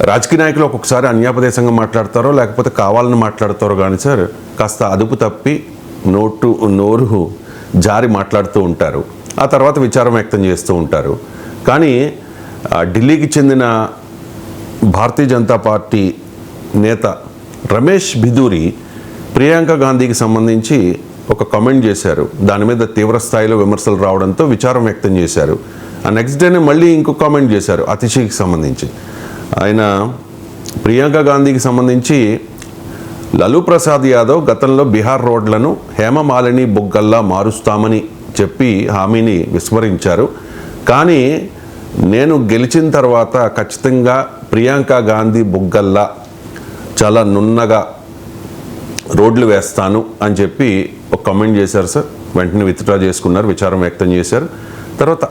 రాజకీయ నాయకులు ఒక్కొక్కసారి అన్యాపదేశంగా మాట్లాడతారో లేకపోతే కావాలని మాట్లాడతారో కానీ సార్ కాస్త అదుపు తప్పి నోరు జారి మాట్లాడుతూ ఉంటారు. ఆ తర్వాత విచారం వ్యక్తం చేస్తూ ఉంటారు. కానీ ఢిల్లీకి చెందిన భారతీయ జనతా పార్టీ నేత రమేష్ బిధూరి ప్రియాంక గాంధీకి సంబంధించి ఒక కామెంట్ చేశారు. దాని మీద తీవ్ర స్థాయిలో విమర్శలు రావడంతో విచారం వ్యక్తం చేశారు. ఆ నెక్స్ట్ డేనే మళ్ళీ ఇంకో కామెంట్ చేశారు అతిషికి సంబంధించి. ఆయన ప్రియాంక గాంధీకి సంబంధించి లాలూ ప్రసాద్ యాదవ్ గతంలో బీహార్ రోడ్లను హేమమాలిని బొగ్గల్లా మారుస్తామని చెప్పి హామీని విస్మరించారు. కానీ నేను గెలిచిన తర్వాత ఖచ్చితంగా ప్రియాంక గాంధీ బొగ్గల్లా చాలా నున్నగా రోడ్లు వేస్తాను అని చెప్పి ఒక కామెంట్ చేశారు సార్. వెంటనే విత్డ్రా చేసుకున్నారు, విచారం వ్యక్తం చేశారు. తర్వాత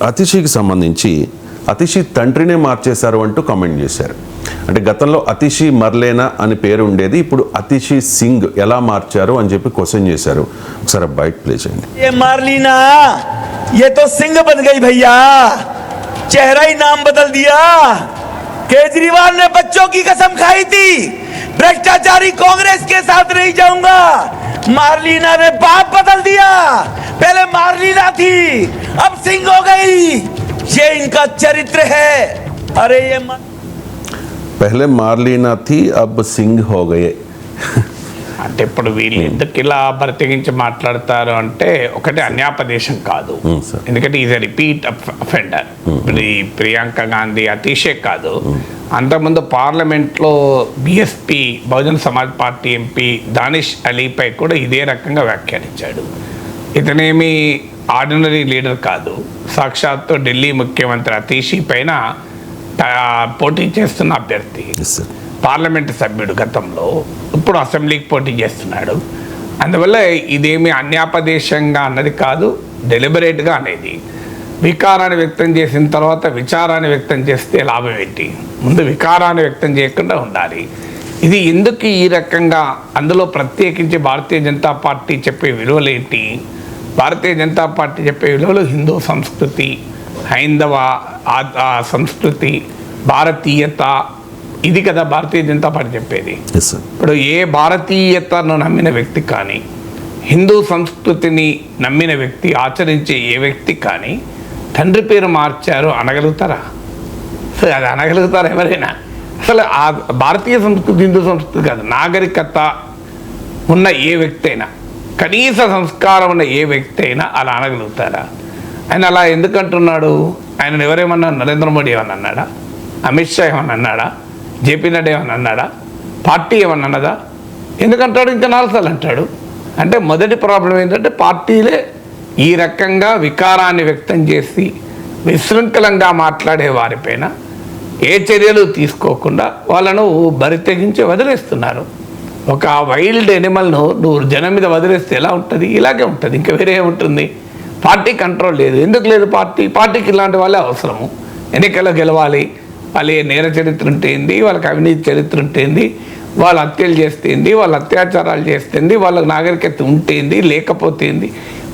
అతిషికి సంబంధించి అతిషి తండ్రినే మార్చేశారు అంటూ కామెంట్ చేశారు. అంటే గతంలో అతిషి మర్లేనా అని పేరు ఉండేది, ఇప్పుడు అతిషి సింగ్ ఎలా మార్చారు అని చెప్పి క్వశ్చన్ చేశారు. ఒకసారి బయట ప్లే చేయండి. ये मारलीना ये तो सिंह बन गई भैया, चेहरा ही नाम बदल दिया। केजरीवाल ने बच्चों की कसम खाई थी भ्रष्टाचारी कांग्रेस के साथ नहीं जाऊंगा, मारलीना ने बाप बदल दिया। पहले मारलीना थी अब सिंह हो गई, ये इनका चरित्र है। अरे ये पहले मारलीना थी अब सिंह हो गए. అంటే ఇప్పుడు వీళ్ళు ఎందుకు ఇలా ప్రత్యేకించి మాట్లాడతారు అంటే ఒకటి అన్యాపదేశం కాదు, ఎందుకంటే ఈజ్ ఎ రిపీట్ అఫెండర్. ఇప్పుడు ఈ ప్రియాంక గాంధీ అతిషే కాదు, అంతకుముందు పార్లమెంట్లో BSP Bahujan Samaj party MP Danish అలీపై కూడా ఇదే రకంగా వ్యాఖ్యానించాడు. ఇతనేమి ఆర్డినరీ లీడర్ కాదు, సాక్షాత్తు ఢిల్లీ ముఖ్యమంత్రి అతిషి పైన పోటీ చేస్తున్న అభ్యర్థి, పార్లమెంటు సభ్యుడు గతంలో, ఇప్పుడు అసెంబ్లీకి పోటీ చేస్తున్నాడు. అందువల్ల ఇదేమి అన్యాపదేశంగా అన్నది కాదు, డెలిబరేట్గా అనేది. వికారాన్ని వ్యక్తం చేసిన తర్వాత విచారాన్ని వ్యక్తం చేస్తే లాభం ఏంటి? ముందు వికారాన్ని వ్యక్తం చేయకుండా ఉండాలి. ఇది ఎందుకు ఈ రకంగా, అందులో ప్రత్యేకించి భారతీయ జనతా పార్టీ చెప్పే విలువలు ఏంటి? భారతీయ జనతా పార్టీ చెప్పే విలువలు హిందూ సంస్కృతి, హైందవ సంస్కృతి, భారతీయత, ఇది కదా భారతీయ జనతా పార్టీ చెప్పేది. ఇప్పుడు ఏ భారతీయతను నమ్మిన వ్యక్తి కానీ, హిందూ సంస్కృతిని నమ్మిన వ్యక్తి, ఆచరించే ఏ వ్యక్తి కానీ తండ్రి పేరు మార్చారు అనగలుగుతారా? అసలు అది అనగలుగుతారా ఎవరైనా? అసలు ఆ భారతీయ సంస్కృతి హిందూ సంస్కృతి కాదు, నాగరికత ఉన్న ఏ వ్యక్తి అయినా, కనీస సంస్కారం ఉన్న ఏ వ్యక్తి అయినా అలా అనగలుగుతారా? ఆయన అలా ఎందుకంటున్నాడు? ఆయన ఎవరేమన్నా, నరేంద్ర మోడీ ఏమన్నా అన్నాడా? అమిత్ షా ఏమన్నా అన్నాడా? జేపీ నడ్డా ఏమన్నా అన్నాడా? పార్టీ ఏమన్నా అన్నదా? ఎందుకంటాడు? ఇంకా 4 సార్లు అంటాడు. అంటే మొదటి ప్రాబ్లం ఏంటంటే పార్టీలే ఈ రకంగా వికారాన్ని వ్యక్తం చేసి విశృంఖలంగా మాట్లాడే వారిపైన ఏ చర్యలు తీసుకోకుండా వాళ్ళను బరితెగించి వదిలేస్తున్నారు. ఒక వైల్డ్ ఎనిమల్ను నువ్వు జనం మీద వదిలేస్తే ఎలా ఉంటుంది? ఇలాగే ఉంటుంది, ఇంకా వేరే ఉంటుంది. పార్టీ కంట్రోల్ లేదు. ఎందుకు లేదు? పార్టీకి ఇలాంటి వాళ్ళే అవసరము. ఎన్నికల్లో గెలవాలి, వాళ్ళ నేర చరిత్ర ఉంటేంది, వాళ్ళకి అవినీతి చరిత్ర ఉంటేంది, వాళ్ళు హత్యలు చేస్తేంది, వాళ్ళు అత్యాచారాలు చేస్తేంది, వాళ్ళకి నాగరికత ఉంటేంది లేకపోతేంది,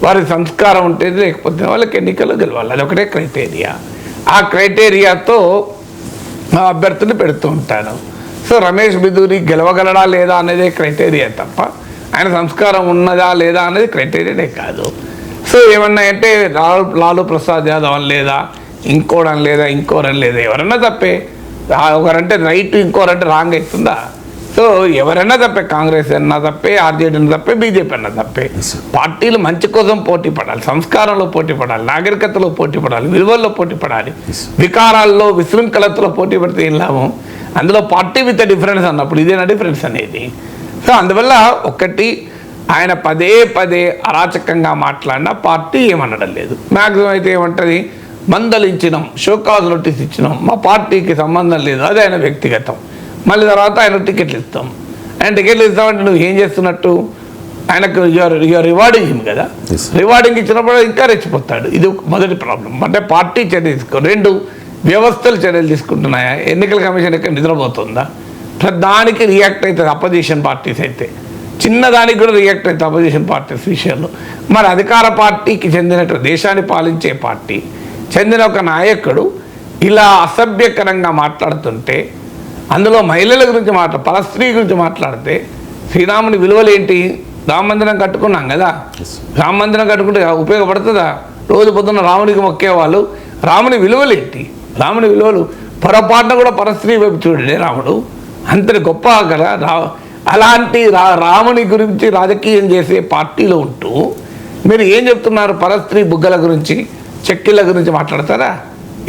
వారి సంస్కారం ఉంటేంది లేకపోతే, వాళ్ళకి ఎన్నికల్లో గెలవాలి. అది ఒకటే క్రైటీరియా. ఆ క్రైటీరియాతో అభ్యర్థులు పెడుతూ ఉంటాను. సో రమేష్ బిధూరి గెలవగలడా లేదా అనేదే క్రైటీరియా తప్ప ఆయన సంస్కారం ఉన్నదా లేదా అనేది క్రైటీరియానే కాదు. సో ఏమన్నా అంటే లాలూ ప్రసాద్ యాదవ్ అని లేదా, ఇంకోడని లేదా, ఇంకోరని లేదా, ఎవరన్నా తప్పే. ఒకరంటే రైట్, ఇంకోరంటే రాంగ్ అవుతుందా? సో ఎవరైనా తప్పే, కాంగ్రెస్ అన్నా తప్పే, ఆర్జేడీ అన్నా తప్పే, బీజేపీ అన్నా తప్పే. పార్టీలు మంచి కోసం పోటీ పడాలి, సంస్కారంలో పోటీ పడాలి, నాగరికతలో పోటీ పడాలి, విలువల్లో పోటీ పడాలి. వికారాల్లో విశృంఖలతలో పోటీ పడితే ఏం లాభం? అందులో పార్టీ విత్ డిఫరెన్స్ అన్నప్పుడు ఇదేనా డిఫరెన్స్ అనేది? సో అందువల్ల ఒకటి, ఆయన పదే పదే అరాచకంగా మాట్లాడినా పార్టీ ఏమనడం లేదు. మ్యాక్సిమం అయితే ఏమంటుంది, మందలించినాం, షోకాజ్ నోటీస్ ఇచ్చినాం, మా పార్టీకి సంబంధం లేదు, అది ఆయన వ్యక్తిగతం. మళ్ళీ తర్వాత ఆయన టికెట్లు ఇస్తాం. ఆయన టికెట్లు ఇస్తామంటే నువ్వు ఏం చేస్తున్నట్టు? ఆయనకు యూఆర్ రివార్డింగ్ హిమ్ కదా. రివార్డింగ్ ఇచ్చినప్పుడు ఇంకా రెచ్చిపోతాడు. ఇది మొదటి ప్రాబ్లం. అంటే పార్టీ చర్య తీసుకో. 2, వ్యవస్థలు చర్యలు తీసుకుంటున్నాయా? ఎన్నికల కమిషన్ ఎక్కడ నిద్రపోతుందా? దానికి రియాక్ట్ అవుతుంది అపోజిషన్ పార్టీస్ అయితే. చిన్నదానికి కూడా రియాక్ట్ అవుతుంది అపోజిషన్ పార్టీస్ విషయంలో. మరి అధికార పార్టీకి చెందినట్టు, దేశాన్ని పాలించే పార్టీ చెందిన ఒక నాయకుడు ఇలా అసభ్యకరంగా మాట్లాడుతుంటే అందులో మహిళల గురించి పరస్త్రీ గురించి మాట్లాడితే శ్రీరాముని విలువలేంటి? రామ మందిరం కట్టుకున్నాం కదా, రామ మందిరం కట్టుకుంటే ఉపయోగపడుతుందా? రోజు పొద్దున్న రామునికి మొక్కేవాళ్ళు. రాముని విలువలేంటి? రాముని విలువలు పొరపాటున కూడా పరస్త్రీ వైపు చూడలే రాముడు. అంతటి గొప్ప కదా అలాంటి రాముని గురించి రాజకీయం చేసే పార్టీలో ఉంటూ మీరు ఏం చెప్తున్నారు? పరస్త్రీ బుగ్గల గురించి, చెక్కిళ్ళ గురించి మాట్లాడతారా?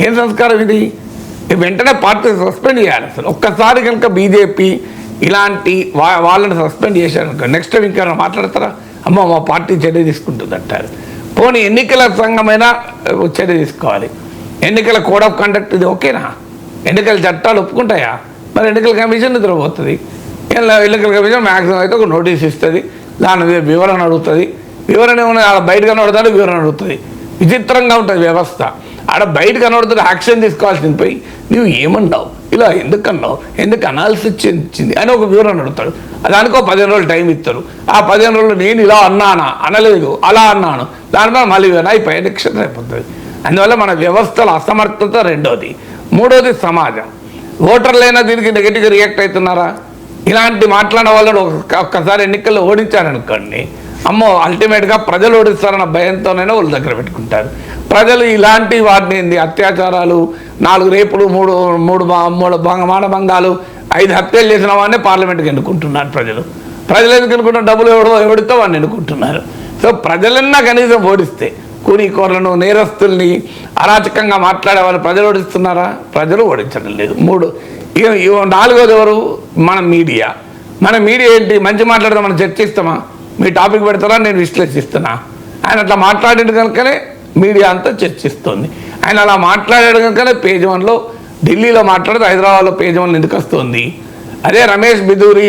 ఏం సంస్కారం ఇది? వెంటనే పార్టీ సస్పెండ్ చేయాలి. అసలు ఒక్కసారి కనుక బీజేపీ ఇలాంటి వాళ్ళని సస్పెండ్ చేశారు, నెక్స్ట్ టైం ఇంకా మాట్లాడతారా? అమ్మ మా పార్టీ చర్య తీసుకుంటుంది అంటారు. పోనీ ఎన్నికల సంఘమైనా చర్య తీసుకోవాలి. ఎన్నికల కోడ్ ఆఫ్ కండక్ట్ ఇది ఓకేనా? ఎన్నికల చట్టాలు ఒప్పుకుంటాయా? మరి ఎన్నికల కమిషన్ నిద్రపోతుంది. ఎన్నికల కమిషన్ మ్యాక్సిమం అయితే ఒక నోటీస్ ఇస్తుంది, దాని మీద వివరణ అడుగుతుంది. వివరణ ఏమన్నా బయట కనబడతాడు, వివరణ అడుగుతుంది. విచిత్రంగా ఉంటుంది వ్యవస్థ. ఆడ బయట కనబడుతుంది, యాక్షన్ తీసుకోవాల్సింది పోయి నువ్వు ఏమన్నావు, ఇలా ఎందుకన్నావు, ఎందుకు అనాల్సి వచ్చింది అని ఒక వివరణ అడుగుతాడు. దానికో 15 రోజులు టైం ఇస్తారు. ఆ 15 రోజులు నేను ఇలా అన్నానా, అనలేదు, అలా అన్నాను, దానిపై మళ్ళీ అయిపోయి ఎలక్షన్ అయిపోతుంది. అందువల్ల మన వ్యవస్థల అసమర్థత రెండోది. మూడోది సమాజం. ఓటర్లైనా దీనికి నెగిటివ్గా రియాక్ట్ అవుతున్నారా? ఇలాంటి మాట్లాడిన వాళ్ళని ఒక్కసారి ఎన్నికల్లో ఓడించారనుకోండి, అమ్మో అల్టిమేట్గా ప్రజలు ఓడిస్తారన్న భయంతోనైనా వాళ్ళ దగ్గర పెట్టుకుంటారు. ప్రజలు ఇలాంటి వాటిని అత్యాచారాలు, 4 రేపులు, 3 మానభంగాలు, 5 హత్యలు చేసిన వాడినే పార్లమెంట్కి ఎన్నుకుంటున్నారు ప్రజలు. ప్రజలు ఎందుకు ఎన్నుకుంటున్నారు? డబ్బులు ఎవడితో వాడిని ఎన్నుకుంటున్నారు. సో ప్రజలన్నా కనీసం ఓడిస్తే, కూలీకోర్లను, నేరస్తుల్ని, అరాచకంగా మాట్లాడే వాళ్ళు ప్రజలు ఓడిస్తున్నారా? ప్రజలు ఓడించడం లేదు. 4వది ఎవరు? మన మీడియా. మన మీడియా ఏంటి? మంచి మాట్లాడితే మనం చర్చిస్తామా? మీ టాపిక్ పెడతారా, నేను విశ్లేషిస్తున్నా. ఆయన అట్లా మాట్లాడేది కనుకనే మీడియా అంతా చర్చిస్తుంది. ఆయన అలా మాట్లాడాడు కనుకనే పేజ్ 1లో ఢిల్లీలో మాట్లాడితే హైదరాబాద్లో పేజ్ 1 ఎందుకు వస్తుంది? అదే రమేష్ బిదూరి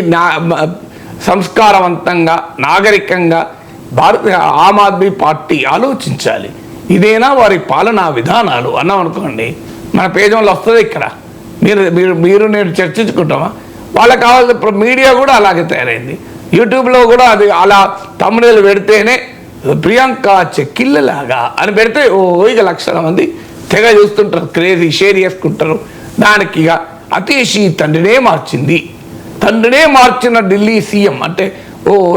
సంస్కారవంతంగా, నాగరికంగా ఆమ్ ఆద్మీ పార్టీ ఆలోచించాలి. ఇదేనా వారి పాలనా విధానాలు అన్నాం అనుకోండి, మన పేజ్ 1లో వస్తుంది. ఇక్కడ మీరు నేను చర్చించుకుంటామా? వాళ్ళకి కావాల్సిన మీడియా కూడా అలాగే తయారైంది. యూట్యూబ్లో కూడా అది అలా తమ్ముళ్ళు పెడితేనే ప్రియాంక చెక్కిళ్ళలాగా అని పెడితే ఇక లక్షల మంది తెగ చూస్తుంటారు, క్రేజీ షేర్ చేసుకుంటారు. దానికి ఇక అతీషి తండ్రినే మార్చిన ఢిల్లీ సీఎం అంటే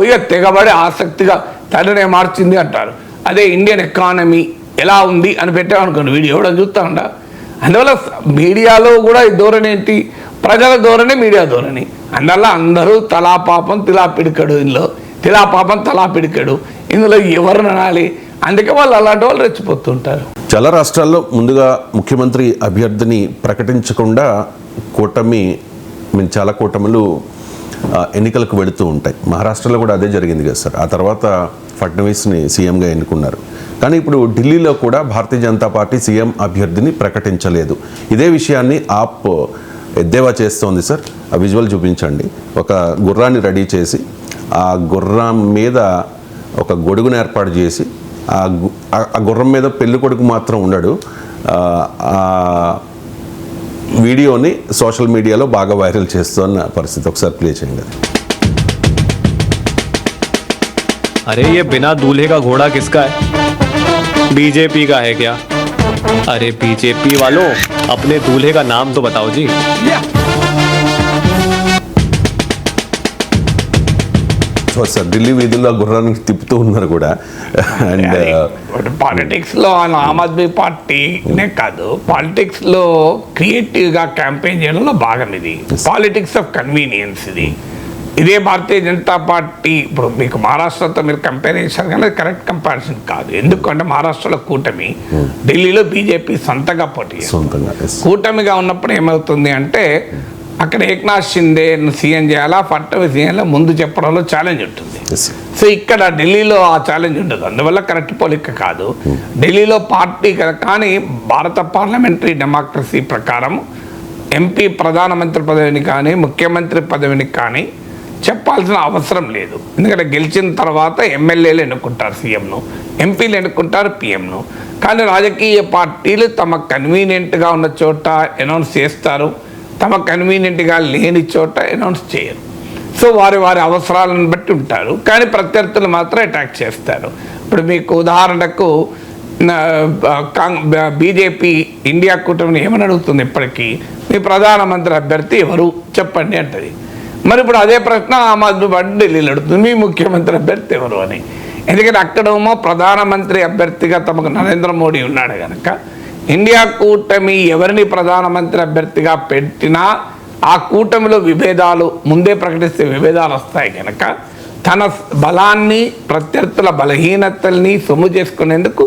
ఇక తెగబడి ఆసక్తిగా తండ్రినే మార్చింది అంటారు. అదే ఇండియన్ ఎకానమీ ఎలా ఉంది అని పెట్టామనుకోండి, వీడియో కూడా చూస్తూ ఉంటా. అందువల్ల మీడియాలో కూడా ఈ ధోరణి ఏంటి? ప్రజల ధోరణి, మీడియా ధోరణి. అందువల్ల అందరూ తలా పాపం తలా పిడికడు. ఇందులో ఎవరిని అనాలి? అందుకే వాళ్ళు అలాంటి వాళ్ళు రెచ్చిపోతుంటారు. చాలా రాష్ట్రాల్లో ముందుగా ముఖ్యమంత్రి అభ్యర్థిని ప్రకటించకుండా చాలా కూటములు ఎన్నికలకు వెళుతూ ఉంటాయి. మహారాష్ట్రలో కూడా అదే జరిగింది కదా సార్. ఆ తర్వాత ఫడ్నవీస్ని సీఎంగా ఎన్నుకున్నారు. కానీ ఇప్పుడు ఢిల్లీలో కూడా భారతీయ జనతా పార్టీ సీఎం అభ్యర్థిని ప్రకటించలేదు. ఇదే విషయాన్ని ఆప్ ఎద్దేవా చేస్తోంది సార్. ఆ విజువల్ చూపించండి. ఒక గుర్రాన్ని రెడీ చేసి ఆ గుర్రం మీద ఒక గొడుగును ఏర్పాటు చేసి ఆ గుర్రం మీద పెళ్లి కొడుకు మాత్రం ఉన్నాడు. ఆ వీడియోని సోషల్ మీడియాలో బాగా వైరల్ చేస్తున్న పరిస్థితి. ఒకసారి ప్లే చేయండి. अरे ये बिना दूल्हे का घोड़ा किसका है? बीजेपी का है क्या? अरे बीजेपी वालों, अपने दूल्हे का नाम तो बताओ जी। సార్ ఢిల్లీ వీధుల్లో గుర్రాన్ని తిప్పుతూ ఉన్నారు కూడా. అండ్ పాలిటిక్స్లో ఆమ్ ఆద్మీ పార్టీనే కాదు, పాలిటిక్స్లో క్రియేటివ్గా క్యాంపెయిన్ చేయడంలో భాగం ఇది. పాలిటిక్స్ ఆఫ్ కన్వీనియన్స్ ఇది. ఇదే భారతీయ జనతా పార్టీ ఇప్పుడు మీకు మహారాష్ట్రతో మీరు కంపేర్ చేశారు కానీ కరెక్ట్ కంపారిజన్ కాదు. ఎందుకంటే మహారాష్ట్రలో కూటమి, ఢిల్లీలో బీజేపీ సొంతంగా పోటీ. కూటమిగా ఉన్నప్పుడు ఏమవుతుంది అంటే అక్కడ ఏక్నాథ్ షిండే సీఎం చేయాలా, ఫడ్నవీస్ సీఎంలో ముందు చెప్పడంలో ఛాలెంజ్ ఉంటుంది. సో ఇక్కడ ఢిల్లీలో ఆ ఛాలెంజ్ ఉండదు. అందువల్ల కరెక్ట్ పోలిక కాదు. ఢిల్లీలో పార్టీ కదా, కానీ భారత పార్లమెంటరీ డెమోక్రసీ ప్రకారం ఎంపీ ప్రధానమంత్రి పదవిని కానీ ముఖ్యమంత్రి పదవిని కానీ చెప్పాల్సిన అవసరం లేదు. ఎందుకంటే గెలిచిన తర్వాత ఎమ్మెల్యేలు ఎన్నుకుంటారు సీఎంను, ఎంపీలు ఎన్నుకుంటారు పీఎంను. కానీ రాజకీయ పార్టీలు తమ కన్వీనియంట్గా ఉన్న చోట అనౌన్స్ చేస్తారు, తమ కన్వీనియంట్గా లేని చోట అనౌన్స్ చేయరు. సో వారి అవసరాలను బట్టి ఉంటారు. కానీ ప్రత్యర్థులు మాత్రం అటాక్ చేస్తారు. ఇప్పుడు మీకు ఉదాహరణకు బీజేపీ ఇండియా కూటమిని ఏమని అడుగుతుంది? ఇప్పటికీ మీ ప్రధానమంత్రి అభ్యర్థి ఎవరు చెప్పండి అంటది. మరి ఇప్పుడు అదే ప్రశ్న ఆమ్ ఆద్మీ పార్టీ ఢిల్లీలో అడుగుతుంది, మీ ముఖ్యమంత్రి అభ్యర్థి ఎవరు అని. ఎందుకంటే అక్కడేమో ప్రధానమంత్రి అభ్యర్థిగా తమకు నరేంద్ర మోడీ ఉన్నాడు కనుక ఇండియా కూటమి ఎవరిని ప్రధానమంత్రి అభ్యర్థిగా పెట్టినా ఆ కూటమిలో విభేదాలు ముందే ప్రకటిస్తే విభేదాలు వస్తాయి కనుక తన బలాన్ని ప్రత్యర్థుల బలహీనతల్ని సొమ్ము చేసుకునేందుకు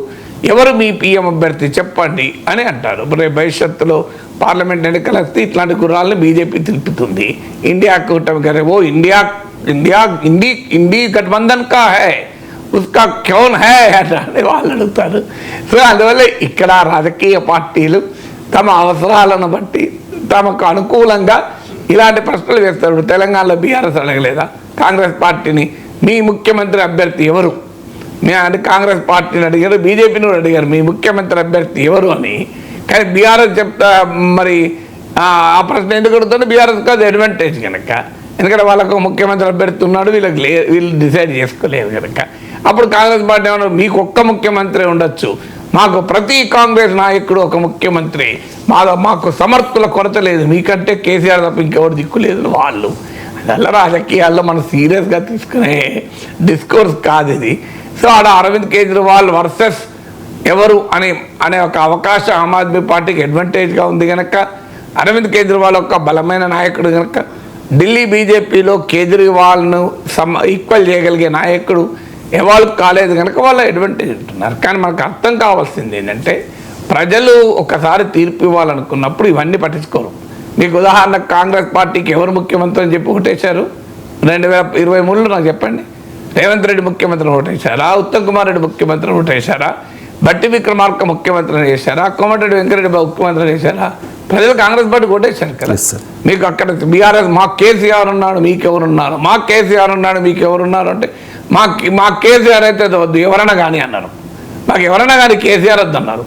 ఎవరు మీ పిఎం అభ్యర్థి చెప్పండి అని అంటారు. రేపు భవిష్యత్తులో పార్లమెంట్ ఎన్నికలు వస్తే ఇట్లాంటి గుర్రాలను బీజేపీ తెలుపుతుంది. ఇండియా కూటమి కరే ఓ ఇండియా ఇండియా ఇండి గఠబంధన్ కా హై ఉస్కా క్యోన్ హై అని వాళ్ళు అడుగుతారు. సో అందువల్ల ఇక్కడ రాజకీయ పార్టీలు తమ అవసరాలను బట్టి తమకు అనుకూలంగా ఇలాంటి ప్రశ్నలు వేస్తారు. తెలంగాణలో బీఆర్ఎస్ అడగలేదా కాంగ్రెస్ పార్టీని మీ ముఖ్యమంత్రి అభ్యర్థి ఎవరు? అంటే కాంగ్రెస్ పార్టీని అడిగారు, బీజేపీని కూడా అడిగారు మీ ముఖ్యమంత్రి అభ్యర్థి ఎవరు అని. కానీ బీఆర్ఎస్ చెప్తా మరి ఆ ప్రశ్న ఎందుకు అడుగుతుంటే బీఆర్ఎస్ కాదు అడ్వాంటేజ్ కనుక. ఎందుకంటే వాళ్ళకు ముఖ్యమంత్రి అభ్యర్థి ఉన్నాడు, వీళ్ళు డిసైడ్ చేసుకోలేరు కనుక. అప్పుడు కాంగ్రెస్ పార్టీ ఏమన్నా మీకు ఒక్క ముఖ్యమంత్రి ఉండొచ్చు, మాకు ప్రతి కాంగ్రెస్ నాయకుడు ఒక ముఖ్యమంత్రి, మాకు సమర్థుల కొరత లేదు, మీకంటే కేసీఆర్ తప్ప ఇంకెవరు దిక్కు లేదు వాళ్ళు. అందువల్ల రాజకీయాల్లో మనం సీరియస్గా తీసుకునే డిస్కోర్స్ కాదు ఇది. సో ఆడ అరవింద్ కేజ్రీవాల్ వర్సెస్ ఎవరు అనే ఒక అవకాశం ఆమ్ ఆద్మీ పార్టీకి అడ్వాంటేజ్గా ఉంది కనుక అరవింద్ కేజ్రీవాల్ ఒక బలమైన నాయకుడు కనుక ఢిల్లీ బీజేపీలో కేజ్రీవాల్ను ఈక్వల్ చేయగలిగే నాయకుడు ఎవాల్వ్ కాలేదు కనుక వాళ్ళు అడ్వాంటేజ్ ఉంటున్నారు. కానీ మనకు అర్థం కావాల్సింది ఏంటంటే ప్రజలు ఒకసారి తీర్పు ఇవ్వాలనుకున్నప్పుడు ఇవన్నీ పట్టించుకోరు. మీకు ఉదాహరణకు కాంగ్రెస్ పార్టీకి ఎవరు ముఖ్యమంత్రి అని చెప్పి ఓటేశారు 2023లో నాకు చెప్పండి. రేవంత్ రెడ్డి ముఖ్యమంత్రిని ఓటేశారా, ఉత్తమ్ కుమార్ రెడ్డి ముఖ్యమంత్రిని ఓటేశారా, బట్టి విక్రమార్క ముఖ్యమంత్రిని చేశారా, కోమటిరెడ్డి వెంకరెడ్డి ముఖ్యమంత్రిని చేశారా? ప్రజలు కాంగ్రెస్ పార్టీకి ఓటేశారు కదా. మీకు అక్కడ బీఆర్ఎస్ మాకు కేసీఆర్ ఉన్నాడు మీకెవరున్నారు, మాకు కేసీఆర్ ఉన్నాడు మీకెవరున్నారు అంటే మాకు కేసీఆర్ అయితే వద్దు ఎవరైనా కానీ అన్నారు. మాకు ఎవరైనా కానీ కేసీఆర్ వద్దు అన్నారు.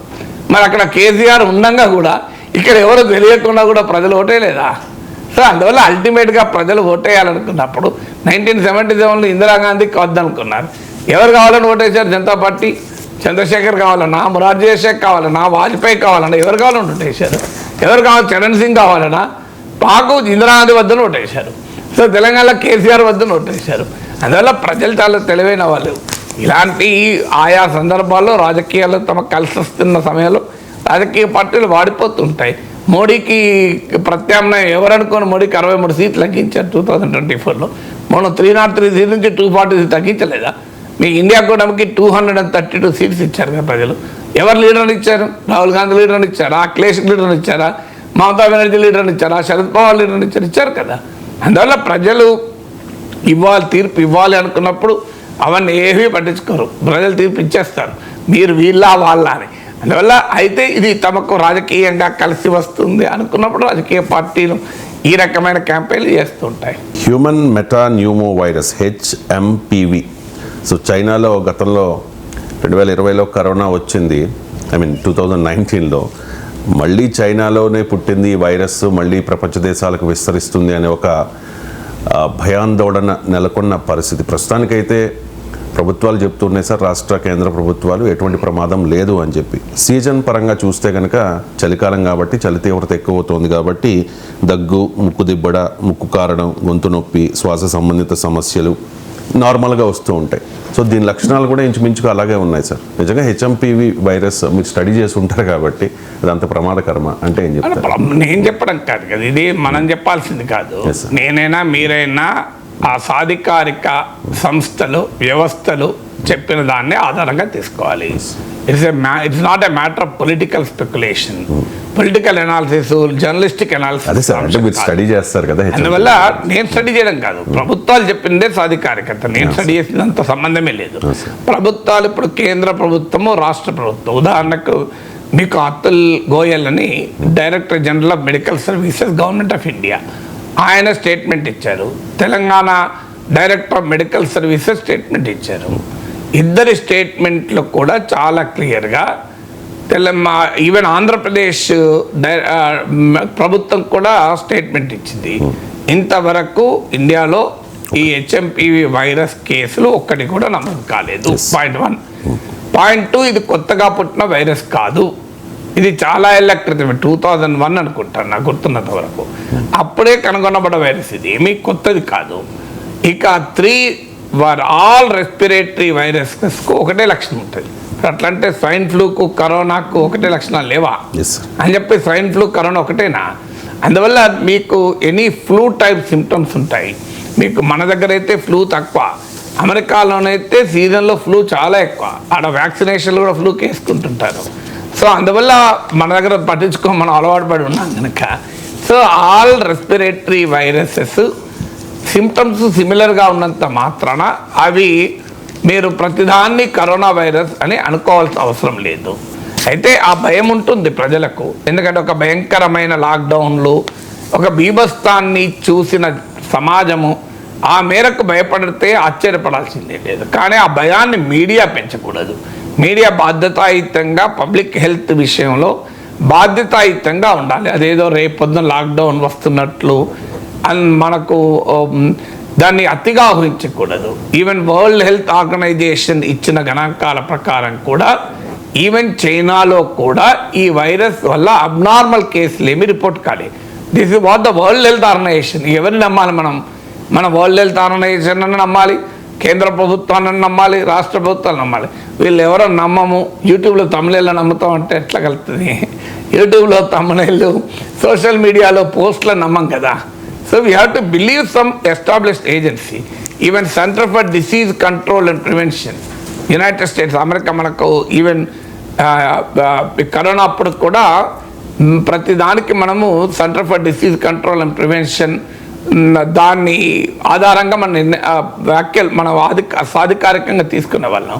మరి అక్కడ కేసీఆర్ ఉండగా కూడా ఇక్కడ ఎవరు తెలియకుండా కూడా ప్రజలు ఓటేయలేదా? సో అందువల్ల అల్టిమేట్గా ప్రజలు ఓటేయాలనుకున్నప్పుడు 1977లో ఇందిరాగాంధీకి వద్దనుకున్నారు. ఎవరు కావాలని ఓటేశారు? జనతా పార్టీ. చంద్రశేఖర్ కావాలన్నా, మొరార్జీ దేశాయ్ కావాలన్నా, వాజ్పేయి కావాలన్నా, ఎవరు కావాలని ఓటేశారు? ఎవరు కావాలి? చరణ్ సింగ్ కావాలన్నా మాకు ఇందిరాగాంధీ వద్దను ఓటేశారు. సో తెలంగాణలో కేసీఆర్ వద్దను ఓటేశారు. అందువల్ల ప్రజలు చాలా తెలివైన వాళ్ళు. ఇలాంటి ఆయా సందర్భాల్లో రాజకీయాల్లో తమకు కలిసి వస్తున్న సమయంలో రాజకీయ పార్టీలు వాడిపోతుంటాయి. మోడీకి ప్రత్యామ్నాయం ఎవరనుకోని మోడీకి 63 సీట్లు తగ్గించారు 2024లో. మనం 303 సీట్ల నుంచి 240 తగ్గించలేదా? మీ ఇండియా కూటమికి 232 సీట్స్ ఇచ్చారు కదా ప్రజలు. ఎవరు లీడర్ని ఇచ్చారు? రాహుల్ గాంధీ లీడర్ని ఇచ్చారా, అఖిలేష్ లీడర్ని ఇచ్చారా, మమతా బెనర్జీ లీడర్ని ఇచ్చారా, శరద్ పవార్ లీడర్ని ఇచ్చారు కదా. అందువల్ల ప్రజలు తీర్పు ఇవ్వాలి అనుకున్నప్పుడు అవన్నీ ఏమీ పట్టించుకోరు. ప్రజలు తీర్పు ఇచ్చేస్తారు, మీరు వీళ్ళ వాళ్ళ అని. అందువల్ల అయితే ఇది తమకు రాజకీయంగా కలిసి వస్తుంది అనుకున్నప్పుడు రాజకీయ పార్టీలు ఈ రకమైన క్యాంపెయిన్లు చేస్తుంటాయి. Human metapneumo virus HMPV. So చైనాలో గతంలో 2020లో కరోనా వచ్చింది, 2019లో మళ్ళీ చైనాలోనే పుట్టింది ఈ వైరస్, మళ్ళీ ప్రపంచ దేశాలకు విస్తరిస్తుంది అనే ఒక భయాందోళన నెలకొన్న పరిస్థితి. ప్రస్తుతానికైతే ప్రభుత్వాలు చెప్తున్నాయి సార్, రాష్ట్ర కేంద్ర ప్రభుత్వాలు ఎటువంటి ప్రమాదం లేదు అని చెప్పి. సీజన్ పరంగా చూస్తే కనుక చలికాలం కాబట్టి చలి తీవ్రత ఎక్కువ అవుతుంది కాబట్టి దగ్గు, ముక్కు దిబ్బడ, ముక్కు కారణం, గొంతు నొప్పి, శ్వాస సంబంధిత సమస్యలు నార్మల్గా వస్తూ ఉంటాయి. సో దీని లక్షణాలు కూడా ఇంచుమించుగా అలాగే ఉన్నాయి సార్. నిజంగా HMPV వైరస్ మీరు స్టడీ చేసి ఉంటారు కాబట్టి అది అంత ప్రమాదకరమా అంటే ఏం చెప్తారు? నేను చెప్పడం కాదు కదా, ఇది మనం చెప్పాల్సింది కాదు. నేనైనా మీరైనా ఆ సాధికారిక సంస్థలు వ్యవస్థలు చెప్పిన దాన్ని ఆధారంగా తీసుకోవాలి. It's not a matter of political speculation, political analysis, journalistic analysis. Study చేస్తారు కదా. అందువల్ల నేను స్టడీ చేయడం కాదు, ప్రభుత్వాలు చెప్పిందే సాధికారికత. నేను స్టడీ చేసినంత సంబంధమే లేదు. ప్రభుత్వాలు ఇప్పుడు కేంద్ర ప్రభుత్వము, రాష్ట్ర ప్రభుత్వం. ఉదాహరణకు మీకు అతుల్ గోయల్ అని director general of medical services government of India, ఆయన స్టేట్మెంట్ ఇచ్చారు. Telangana director of medical services statement ఇచ్చారు. ఇద్దరి స్టేట్మెంట్లు కూడా చాలా క్లియర్గా ఈవెన్ ఆంధ్రప్రదేశ్ ప్రభుత్వం కూడా స్టేట్మెంట్ ఇచ్చింది. ఇంతవరకు ఇండియాలో ఈ HMPV వైరస్ కేసులు ఒక్కటి కూడా నమోదు కాలేదు. పాయింట్ 1. పాయింట్ 2, ఇది కొత్తగా పుట్టిన వైరస్ కాదు. ఇది చాలా ఏళ్ల క్రితమే 2001 అనుకుంటాను నాకు గుర్తున్నంత వరకు. అప్పుడే కనుగొనబడ్డ వైరస్, ఇది ఏమీ కొత్తది కాదు. ఇక 3 వర్ ఆల్ రెస్పిరేటరీ వైరస్కు ఒకటే లక్షణం ఉంటుంది. అట్లంటే స్వైన్ ఫ్లూకు కరోనాకు ఒకటే లక్షణాలు లేవా Yes, sir. అని చెప్పి స్వైన్ ఫ్లూ కరోనా ఒకటేనా? అందువల్ల మీకు ఎనీ ఫ్లూ టైప్ సిమ్టమ్స్ ఉంటాయి. మీకు మన దగ్గర అయితే ఫ్లూ తక్కువ, అమెరికాలోనైతే సీజన్లో ఫ్లూ చాలా ఎక్కువ. ఆడ వ్యాక్సినేషన్లు కూడా ఫ్లూకి వేసుకుంటుంటారు. సో అందువల్ల మన దగ్గర మనం అలవాటు పడి ఉన్నాం కనుక. So all respiratory viruses symptoms సిమిలర్గా ఉన్నంత మాత్రాన అవి మీరు ప్రతిదాన్ని కరోనా వైరస్ అని అనుకోవాల్సిన అవసరం లేదు. అయితే ఆ భయం ఉంటుంది ప్రజలకు, ఎందుకంటే ఒక భయంకరమైన లాక్డౌన్లు, ఒక బీభత్సాన్ని చూసిన సమాజము ఆ మేరకు భయపడితే ఆశ్చర్యపడాల్సిందే లేదు. కానీ ఆ భయాన్ని మీడియా పెంచకూడదు. మీడియా బాధ్యతాయుతంగా పబ్లిక్ హెల్త్ విషయంలో బాధ్యతాయుతంగా ఉండాలి. అదేదో రేపొద్దున లాక్డౌన్ వస్తున్నట్లు మనకు దాన్ని అతిగా ఊహించకూడదు. ఈవెన్ వరల్డ్ హెల్త్ ఆర్గనైజేషన్ ఇచ్చిన గణాంకాల ప్రకారం కూడా ఈవెన్ చైనాలో కూడా ఈ వైరస్ వల్ల అబ్నార్మల్ కేసులు ఏమి రిపోర్ట్ కాలేదు. This is what the World Health Organization. ఎవరిని నమ్మాలి మన వరల్డ్ హెల్త్ ఆర్గనైజేషన్ అని నమ్మాలి, కేంద్ర ప్రభుత్వాన్ని నమ్మాలి, రాష్ట్ర ప్రభుత్వాన్ని నమ్మాలి. వీళ్ళు ఎవరో నమ్మము. యూట్యూబ్లో తమిళలో నమ్ముతాం అంటే ఎట్లా కలుగుతుంది? యూట్యూబ్లో తమిళలు, సోషల్ మీడియాలో పోస్టులను నమ్మం కదా. So we have to believe some established agency. Even centre for disease control and prevention United states, America మనకు ఈవెన్ కరోనా అప్పుడు కూడా ప్రతి దానికి మనము centre for disease control and prevention దాన్ని ఆధారంగా మన వ్యాఖ్యలు మనం సాధికారికంగా తీసుకునే వాళ్ళం.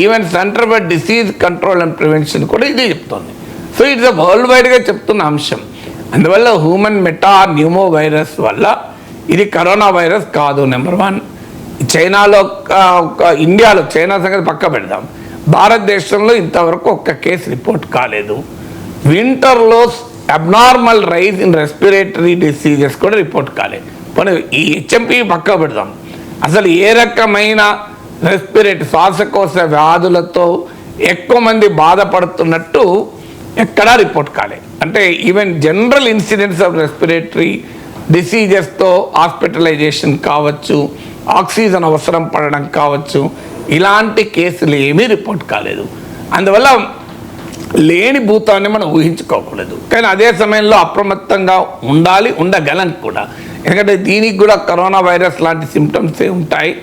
Even centre for disease control and prevention కూడా ఇదే చెప్తుంది. సో ఇట్స్ వరల్డ్ వైడ్గా చెప్తున్న అంశం. అందువల్ల హ్యూమన్ మెటా న్యూమో వైరస్ వల్ల ఇది కరోనా వైరస్ కాదు. నెంబర్ 1. చైనాలో ఇండియాలో, చైనా సంగతి పక్క పెడదాం, భారతదేశంలో ఇంతవరకు ఒక్క కేసు రిపోర్ట్ కాలేదు. వింటర్లో abnormal rise in respiratory diseases కూడా రిపోర్ట్ కాలేదు. కానీ ఈ హెచ్ఎంపీ పక్క పెడదాం, అసలు ఏ రకమైన రెస్పిరేటరీ శ్వాసకోశ వ్యాధులతో ఎక్కువ మంది బాధపడుతున్నట్టు ఎక్కడా రిపోర్ట్ కాలేదు. అంటే even general incidents of respiratory డిసీజెస్తో హాస్పిటలైజేషన్ కావచ్చు, ఆక్సిజన్ అవసరం పడడం కావచ్చు, ఇలాంటి కేసులు ఏమీ రిపోర్ట్ కాలేదు. అందువల్ల లేని భూతాన్ని మనం ఊహించుకోకూడదు. కానీ అదే సమయంలో అప్రమత్తంగా ఉండాలి, ఉండగలం కూడా. ఎందుకంటే దీనికి కూడా కరోనా వైరస్ లాంటి సిమ్టమ్సే ఉంటాయి.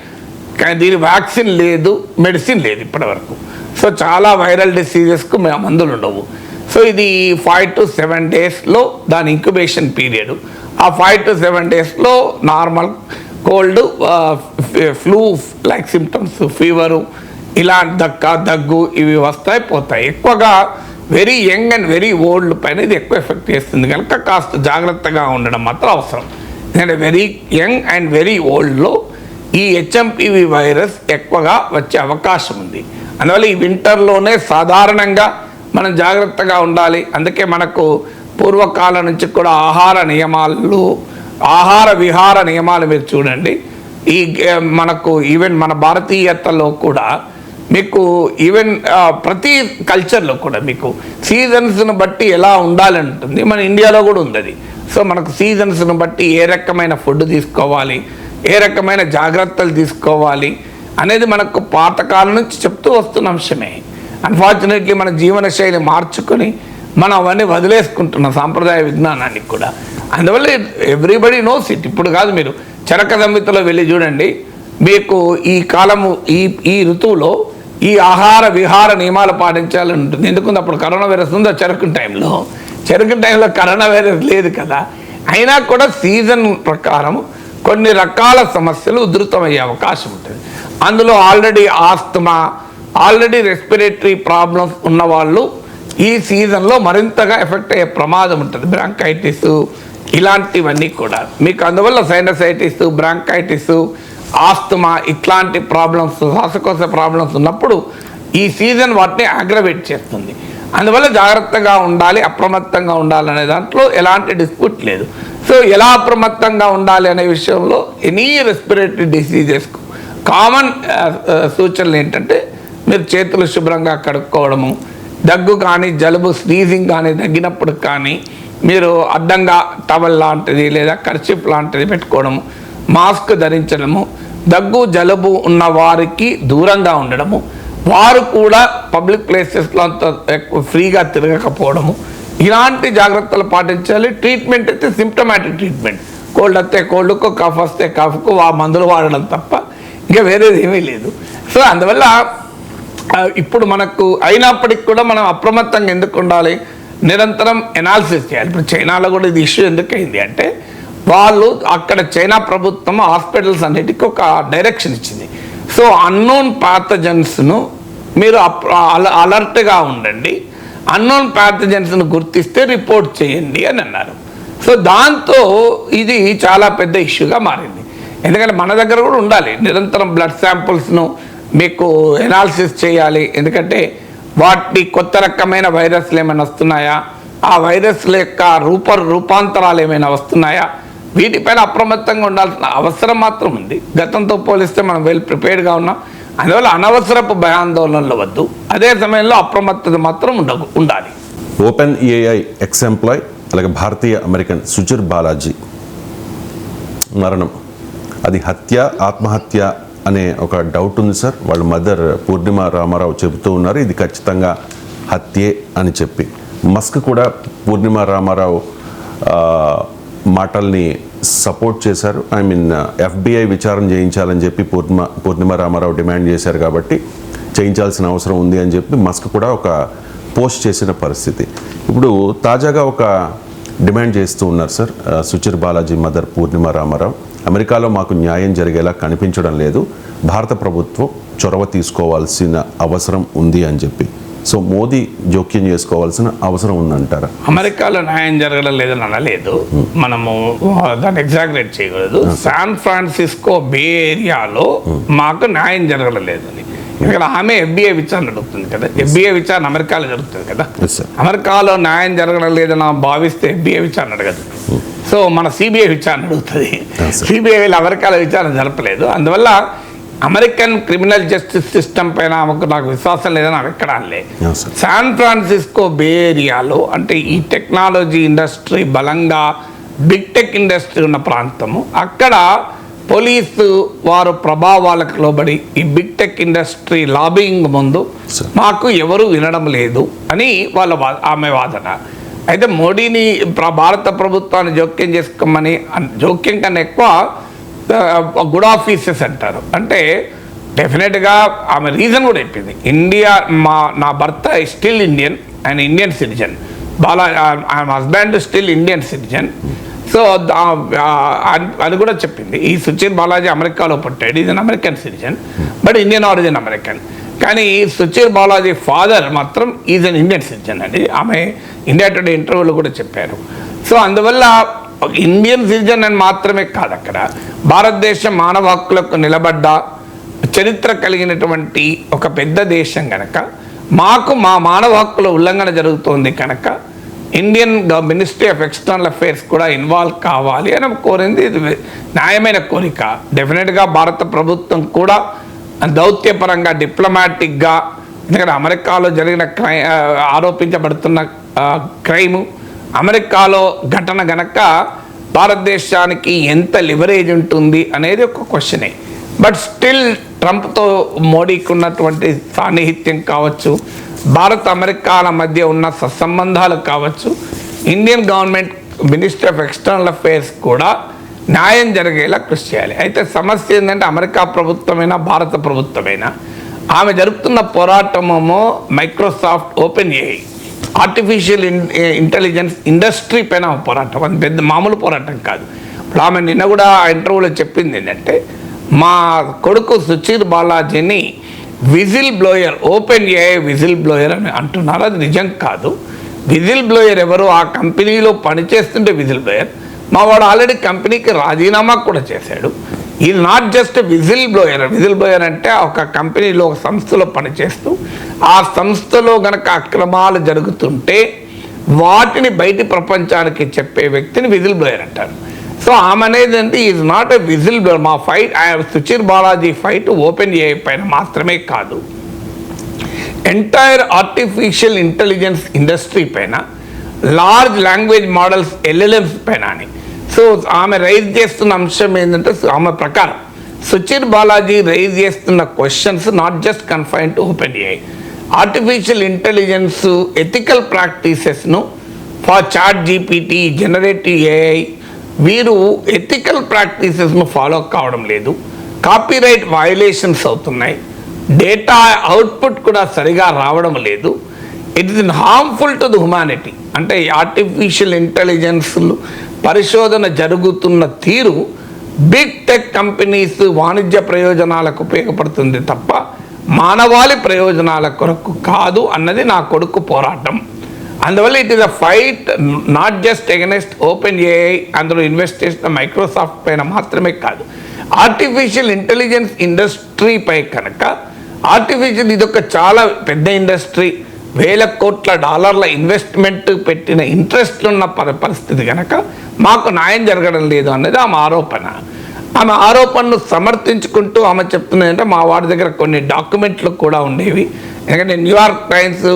కానీ దీని వ్యాక్సిన్ లేదు, మెడిసిన్ లేదు ఇప్పటివరకు. సో చాలా వైరల్ డిసీజెస్కు మందులు ఉండవు. సో ఇది 5 to 7 డేస్లో దాని ఇంక్యుబేషన్ పీరియడ్. ఆ 5 to 7 డేస్లో normal cold, flu like symptoms, fever, ఇలాంటి దగ్గు ఇవి వస్తాయి పోతాయి. ఎక్కువగా very young and very old పైన ఇది ఎక్కువ ఎఫెక్ట్ చేస్తుంది కనుక కాస్త జాగ్రత్తగా ఉండడం మాత్రం అవసరం. ఎందుకంటే వెరీ యంగ్ అండ్ వెరీ ఓల్డ్లో ఈ హెచ్ఎంపివి వైరస్ ఎక్కువగా వచ్చే అవకాశం ఉంది. అందువల్ల ఈ వింటర్లోనే సాధారణంగా మనం జాగ్రత్తగా ఉండాలి. అందుకే మనకు పూర్వకాలం నుంచి కూడా ఆహార విహార నియమాలు మీరు చూడండి. ఈ మనకు ఈవెన్ మన భారతీయతలో కూడా మీకు ఈవెన్ ప్రతి కల్చర్లో కూడా మీకు సీజన్స్ను బట్టి ఎలా ఉండాలని ఉంటుంది. మన ఇండియాలో కూడా ఉంది అది. సో మనకు సీజన్స్ను బట్టి ఏ రకమైన ఫుడ్ తీసుకోవాలి, ఏ రకమైన జాగ్రత్తలు తీసుకోవాలి అనేది మనకు పాతకాలం నుంచి చెప్తూ వస్తున్న అంశమే. అన్ఫార్చునేట్లీ మన జీవన శైలి మార్చుకొని మనం అవన్నీ వదిలేసుకుంటున్నాం, సాంప్రదాయ విజ్ఞానానికి కూడా. అందువల్ల ఎవ్రీబడి నోస్ ఇట్. ఇప్పుడు కాదు, మీరు చరక సంహితలో వెళ్ళి చూడండి, మీకు ఈ కాలము ఈ ఋతువులో ఈ ఆహార విహార నియమాలు పాటించాలని ఉంటుంది. ఎందుకంటే అప్పుడు కరోనా వైరస్ ఉందో చెరుకు టైంలో కరోనా వైరస్ లేదు కదా. అయినా కూడా సీజన్ ప్రకారం కొన్ని రకాల సమస్యలు ఉధృతమయ్యే అవకాశం ఉంటుంది. అందులో already asthma, already respiratory problems ఉన్నవాళ్ళు ఈ సీజన్లో మరింతగా ఎఫెక్ట్ అయ్యే ప్రమాదం ఉంటుంది. బ్రాంకైటిస్ ఇలాంటివన్నీ కూడా మీకు. అందువల్ల సైనసైటిస్, బ్రాంకైటిస్, ఆస్తమా ఇట్లాంటి ప్రాబ్లమ్స్, శ్వాసకోశ ప్రాబ్లమ్స్ ఉన్నప్పుడు ఈ సీజన్ వాటిని అగ్రవేట్ చేస్తుంది. అందువల్ల జాగ్రత్తగా ఉండాలి, అప్రమత్తంగా ఉండాలనే దాంట్లో ఎలాంటి డిస్ప్యూట్ లేదు. సో ఎలా అప్రమత్తంగా ఉండాలి అనే విషయంలో ఎనీ రెస్పిరేటరీ డిసీజెస్కు కామన్ సూచనలు ఏంటంటే మీరు చేతులు శుభ్రంగా కడుక్కోవడము, దగ్గు కానీ జలుబు స్నీజింగ్ కానీ తగ్గినప్పుడు కానీ మీరు అడ్డంగా టవల్ లాంటిది లేదా కర్చీఫ్ లాంటిది పెట్టుకోవడము, మాస్క్ ధరించడము, దగ్గు జలుబు ఉన్న వారికి దూరంగా ఉండడము, వారు కూడా పబ్లిక్ ప్లేసెస్లో అంత ఫ్రీగా తిరగకపోవడము, ఇలాంటి జాగ్రత్తలు పాటించాలి. ట్రీట్మెంట్ అయితే సిమ్టమాటిక్ ట్రీట్మెంట్, కోల్డ్ వస్తే కోల్డ్కు, కఫ్ వస్తే కఫ్కు ఆ మందులు వాడడం తప్ప ఇంకా వేరేది ఏమీ లేదు. సో అందువల్ల ఇప్పుడు మనకు అయినప్పటికి కూడా మనం అప్రమత్తంగా ఎందుకు ఉండాలి, నిరంతరం ఎనాలిసిస్ చేయాలి. ఇప్పుడు చైనాలో కూడా ఇది ఇష్యూ ఎందుకు అయింది అంటే వాళ్ళు అక్కడ చైనా ప్రభుత్వం హాస్పిటల్స్ అన్నిటికీ ఒక డైరెక్షన్ ఇచ్చింది. సో అన్నోన్ ప్యాథజన్స్ను మీరు అలర్ట్గా ఉండండి, అన్నోన్ ప్యాథజన్స్ను గుర్తిస్తే రిపోర్ట్ చేయండి అని అన్నారు. సో దాంతో ఇది చాలా పెద్ద ఇష్యూగా మారింది. ఎందుకంటే మన దగ్గర కూడా ఉండాలి, నిరంతరం బ్లడ్ శాంపుల్స్ను మీకు ఎనాలిసిస్ చేయాలి. ఎందుకంటే వాటి కొత్త రకమైన వైరస్లు ఏమైనా వస్తున్నాయా, ఆ వైరస్ల యొక్క రూపాంతరాలు ఏమైనా వస్తున్నాయా, వీటిపైన అప్రమత్తంగా ఉండాల్సిన అవసరం మాత్రం ఉంది. గతంతో పోలిస్తే మనం వెల్ ప్రిపేర్డ్గా ఉన్నాం. అందువల్ల అనవసరపు భయాందోళనలు వద్దు, అదే సమయంలో అప్రమత్తత మాత్రం ఉండాలి. ఓపెన్ ఏఐ ఎక్స్ ఎంప్లాయ్ అలాగే భారతీయ అమెరికన్ సుచిర్ బాలాజీ మరణం, అది హత్య ఆత్మహత్య అనే ఒక డౌట్ ఉంది సార్. వాళ్ళ మదర్ పూర్ణిమ రామారావు చెబుతూ ఉన్నారు ఇది ఖచ్చితంగా హత్యే అని చెప్పి. మస్క్ కూడా పూర్ణిమ రామారావు మాటల్ని సపోర్ట్ చేశారు. ఐ మీన్ FBI విచారణ చేయించాలని చెప్పి పూర్ణిమ రామారావు డిమాండ్ చేశారు కాబట్టి చేయించాల్సిన అవసరం ఉంది అని చెప్పి మస్క్ కూడా ఒక పోస్ట్ చేసిన పరిస్థితి. ఇప్పుడు తాజాగా ఒక డిమాండ్ చేస్తూ ఉన్నారు సార్ సుచిర్ బాలాజీ మదర్ పూర్ణిమ రామారావు. అమెరికాలో మాకు న్యాయం జరిగేలా కనిపించడం లేదు, భారత ప్రభుత్వం చొరవ తీసుకోవాల్సిన అవసరం ఉంది అని చెప్పి. సో మోదీ జోక్యం చేసుకోవాల్సిన అవసరం ఉందంటారా? అమెరికాలో న్యాయం జరగడం లేదని అనలేదు, మనము దాన్ని ఎగ్జాగరేట్ చేయకూడదు. శాన్ ఫ్రాన్సిస్కో బే ఏరియాలో మాకు న్యాయం జరగడం లేదని, ఎందుకంటే ఆమె FBI విచారణ అడుగుతుంది కదా, FBI విచారణ అమెరికాలో జరుగుతుంది కదా. అమెరికాలో న్యాయం జరగడం లేదని భావిస్తే FBI విచారణ అడగదు. సో మన CBI విచారణ అడుగుతుంది. CBI వీళ్ళు అమెరికాలో విచారణ జరపలేదు. అందువల్ల అమెరికన్ క్రిమినల్ జస్టిస్ సిస్టమ్ పైన నాకు విశ్వాసం లేదని ఆమె ఎక్కడ అనలే. శాన్ ఫ్రాన్సిస్కో బే ఏరియాలో అంటే ఈ టెక్నాలజీ ఇండస్ట్రీ బలంగా బిగ్ టెక్ ఇండస్ట్రీ ఉన్న ప్రాంతము, అక్కడ పోలీసు వారు ప్రభావాలకు లోబడి ఈ బిగ్ టెక్ ఇండస్ట్రీ లాబింగ్ ముందు మాకు ఎవరు వినడం లేదు అని ఆమె వాదన. అయితే మోడీని భారత ప్రభుత్వాన్ని జోక్యం చేసుకోమని, జోక్యం కన్నా ఎక్కువ గుడ్ ఆఫీసెస్ అంటారు. అంటే డెఫినెట్గా ఆమె రీజన్ కూడా చెప్పింది, నా భర్త స్టిల్ ఇండియన్, ఆయన ఇండియన్ సిటిజన్, ఆయన husband still Indian citizen. So అది కూడా చెప్పింది. ఈ సుచిర్ బాలాజీ అమెరికాలో పుట్టాడు, is an American citizen but Indian origin American. కానీ సుచిర్ బాలాజీ ఫాదర్ మాత్రం ఈజ్ అన్ ఇండియన్ సిటిజన్ అని ఆమె ఇండియా టుడే ఇంటర్వ్యూలో కూడా చెప్పారు. సో అందువల్ల ఇండియన్ సిటిజన్ అని మాత్రమే కాదు, అక్కడ భారతదేశం మానవ హక్కులకు నిలబడ్డ చరిత్ర కలిగినటువంటి ఒక పెద్ద దేశం కనుక మాకు మా మానవ హక్కుల ఉల్లంఘన జరుగుతోంది కనుక Indian ministry of external affairs కూడా ఇన్వాల్వ్ కావాలి అని కోరింది. ఇది న్యాయమైన కోరిక. డెఫినెట్గా భారత ప్రభుత్వం కూడా దౌత్యపరంగా డిప్లొమాటిక్గా, ఎందుకంటే అమెరికాలో జరిగిన ఆరోపించబడుతున్న క్రైము అమెరికాలో ఘటన గనక భారతదేశానికి ఎంత లివరేజ్ ఉంటుంది అనేది ఒక క్వశ్చనే. బట్ స్టిల్ ట్రంప్తో మోడీకి ఉన్నటువంటి సాన్నిహిత్యం కావచ్చు, భారత్ అమెరికాల మధ్య ఉన్న సత్సంబంధాలు కావచ్చు, Indian government ministry of external affairs కూడా న్యాయం జరిగేలా కృషి చేయాలి. అయితే సమస్య ఏంటంటే అమెరికా ప్రభుత్వమైనా భారత ప్రభుత్వమైనా ఆమె జరుపుతున్న పోరాటమేమో Microsoft OpenAI artificial intelligence industry పైన పోరాటం, అది పెద్ద మామూలు పోరాటం కాదు. ఇప్పుడు ఆమె నిన్న కూడా ఆ ఇంటర్వ్యూలో చెప్పింది ఏంటంటే మా కొడుకు సుచిర్ బాలాజీని whistle blower, OpenAI whistle blower అని అంటున్నారు. అది నిజం కాదు. విజిల్ బ్లోయర్ ఎవరు? ఆ కంపెనీలో పనిచేస్తుంటే విజిల్ బ్లోయర్. మా వాడు ఆల్రెడీ కంపెనీకి రాజీనామా కూడా చేశాడు. ఇది not just whistle blower. Whistle blower అంటే ఒక కంపెనీలో ఒక సంస్థలో పనిచేస్తూ ఆ సంస్థలో గనక అక్రమాలు జరుగుతుంటే వాటిని బయటి ప్రపంచానికి చెప్పే వ్యక్తిని విజిల్ బ్లోయర్ అంటారు. సో ఆమె అనేది అంటే is not a whistle blower. మా fight Suchir Balaji fight OpenAI పైన మాత్రమే కాదు, ఎంటైర్ ఆర్టిఫిషియల్ ఇంటెలిజెన్స్ ఇండస్ట్రీ పైన, లార్జ్ లాంగ్వేజ్ మోడల్స్ ఎల్ఎల్ఎంస్ పైన అని. సో ఆమె రైజ్ చేస్తున్న అంశం ఏంటంటే, ఆమె ప్రకారం సుచిర్ బాలాజీ రైజ్ చేస్తున్న questions not just confine to OpenAI. Artificial intelligence ethical ప్రాక్టీసెస్ను for ChatGPT, generative AI, వీరు ఎథికల్ ప్రాక్టీసెస్ను ఫాలో కావడం లేదు. కాపీరైట్ వయలేషన్స్ అవుతున్నాయి. డేటా అవుట్పుట్ కూడా సరిగా రావడం లేదు. It is harmful to the humanity. అంటే ఆర్టిఫిషియల్ ఇంటెలిజెన్స్ పరిశోధన జరుగుతున్న తీరు బిగ్ టెక్ కంపెనీస్ వాణిజ్య ప్రయోజనాలకు ఉపయోగపడుతుంది తప్ప మానవాళి ప్రయోజనాల కొరకు కాదు అన్నది నా కొడుకు పోరాటం. అందువల్ల it is a fight not just against open AI, అందులో ఇన్వెస్ట్ చేసిన మైక్రోసాఫ్ట్ పైన మాత్రమే కాదు, ఆర్టిఫిషియల్ ఇంటెలిజెన్స్ ఇండస్ట్రీపై కనుక. ఆర్టిఫిషియల్ ఇదొక చాలా పెద్ద ఇండస్ట్రీ, వేల కోట్ల డాలర్ల ఇన్వెస్ట్మెంట్ పెట్టిన ఇంట్రెస్ట్ ఉన్న పరిస్థితి కనుక మాకు న్యాయం జరగడం లేదు అన్నది ఆమె ఆరోపణ. ఆమె ఆరోపణను సమర్థించుకుంటూ ఆమె చెప్తున్నదంటే, మా వాడి దగ్గర కొన్ని డాక్యుమెంట్లు కూడా ఉండేవి. ఎందుకంటే న్యూయార్క్ టైమ్స్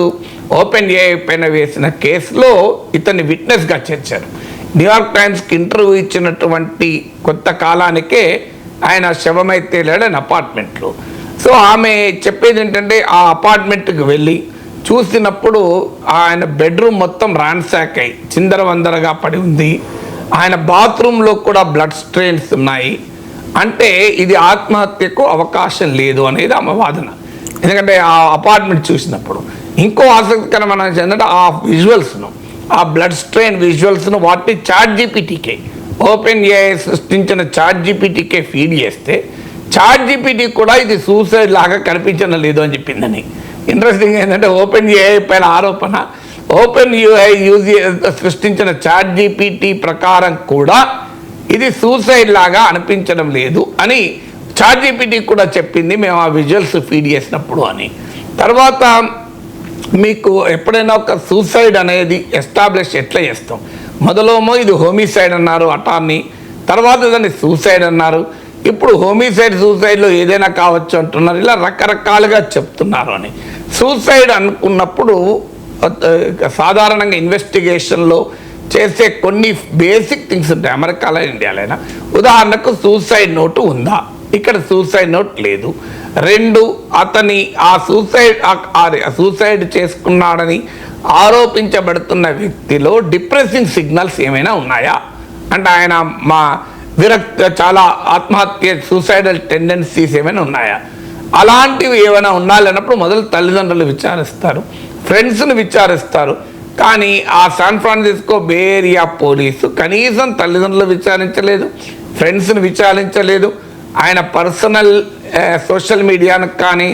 ఓపెన్ ఏఐ పైన వేసిన కేసులో ఇతన్ని విట్నెస్గా చేర్చారు. న్యూయార్క్ టైమ్స్కి ఇంటర్వ్యూ ఇచ్చినటువంటి కొంత కాలానికే ఆయన శవమైతే లేడని అపార్ట్మెంట్లో. సో ఆమె చెప్పేది ఏంటంటే, ఆ అపార్ట్మెంట్కి వెళ్ళి చూసినప్పుడు ఆయన బెడ్రూమ్ మొత్తం రాన్సాక్ అయి చిందరవందరగా పడి ఉంది. ఆయన బాత్రూంలో కూడా బ్లడ్ స్ట్రెయిన్స్ ఉన్నాయి. అంటే ఇది ఆత్మహత్యకు అవకాశం లేదు అనేది ఆమె వాదన. ఎందుకంటే ఆ అపార్ట్మెంట్ చూసినప్పుడు ఇంకో ఆసక్తికరమైన ఏంటంటే, ఆ విజువల్స్ను, ఆ బ్లడ్ స్ట్రెయిన్ విజువల్స్ను వాటిని చాట్ జీపీటీకే, ఓపెన్ ఏఐ సృష్టించిన చాట్ జీపీటీకే ఫీడ్ చేస్తే చాట్ జీపీటీ కూడా ఇది సూసైడ్ లాగా కనిపించడం లేదు అని చెప్పిందని. ఇంట్రెస్టింగ్ ఏంటంటే, ఓపెన్ ఏఐ పైన ఆరోపణ, ఓపెన్ యూఐ సృష్టించిన చాట్ జీపీటీ ప్రకారం కూడా ఇది సూసైడ్ లాగా అనిపించడం లేదు అని చాట్ జీపీటీ కూడా చెప్పింది మేము ఆ విజువల్స్ ఫీడ్ చేసినప్పుడు అని. తర్వాత మీకు ఎప్పుడైనా ఒక సూసైడ్ అనేది ఎస్టాబ్లిష్ ఎట్లా చేస్తాం? మొదలేమో ఇది హోమిసైడ్ అన్నారు అటార్నీ, తర్వాత దాన్ని సూసైడ్ అన్నారు, ఇప్పుడు హోమిసైడ్ సూసైడ్లో ఏదైనా కావచ్చు అంటున్నారు. ఇలా రకరకాలుగా చెప్తున్నారు అని. సూసైడ్ అనుకున్నప్పుడు సాధారణంగా ఇన్వెస్టిగేషన్లో చేసే కొన్ని బేసిక్ థింగ్స్ ఉంటాయి, అమెరికాలో ఇండియాలైనా. ఉదాహరణకు సూసైడ్ నోటు ఉందా? ఇక్కడ సూసైడ్ నోట్ లేదు. 2, అతని ఆ సూసైడ్ చేసుకున్నాడని ఆరోపించబడుతున్న వ్యక్తిలో డిప్రెసింగ్ సిగ్నల్స్ ఏమైనా ఉన్నాయా? అంటే ఆయన చాలా ఆత్మహత్య సూసైడల్ టెండెన్సీస్ ఏమైనా ఉన్నాయా? అలాంటివి ఏమైనా ఉండాలన్నప్పుడు మొదలు తల్లిదండ్రులు విచారిస్తారు, ఫ్రెండ్స్ని విచారిస్తారు. కానీ ఆ శాన్ ఫ్రాన్సిస్కో బే ఏరియా పోలీసు కనీసం తల్లిదండ్రులు విచారించలేదు, ఫ్రెండ్స్ని విచారించలేదు, ఆయన పర్సనల్ సోషల్ మీడియాను కానీ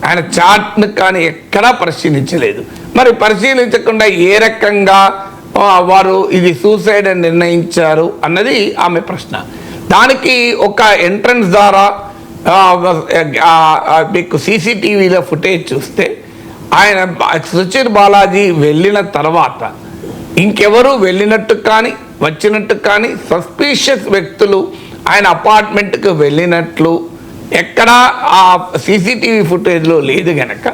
ఆయన చాట్ను కానీ ఎక్కడా పరిశీలించలేదు. మరి పరిశీలించకుండా ఏ రకంగా వారు ఇది సూసైడ్ అని నిర్ణయించారు అన్నది ఆమె ప్రశ్న. దానికి ఒక ఎంట్రన్స్ ద్వారా మీకు సీసీటీవీలో ఫుటేజ్ చూస్తే ఆయన సుచిర్ బాలాజీ వెళ్ళిన తర్వాత ఇంకెవరు వెళ్ళినట్టు కానీ వచ్చినట్టు కానీ సస్పీషియస్ వ్యక్తులు ఆయన అపార్ట్మెంట్కి వెళ్ళినట్లు ఎక్కడా ఆ సీసీటీవీ ఫుటేజ్లో లేదు గనక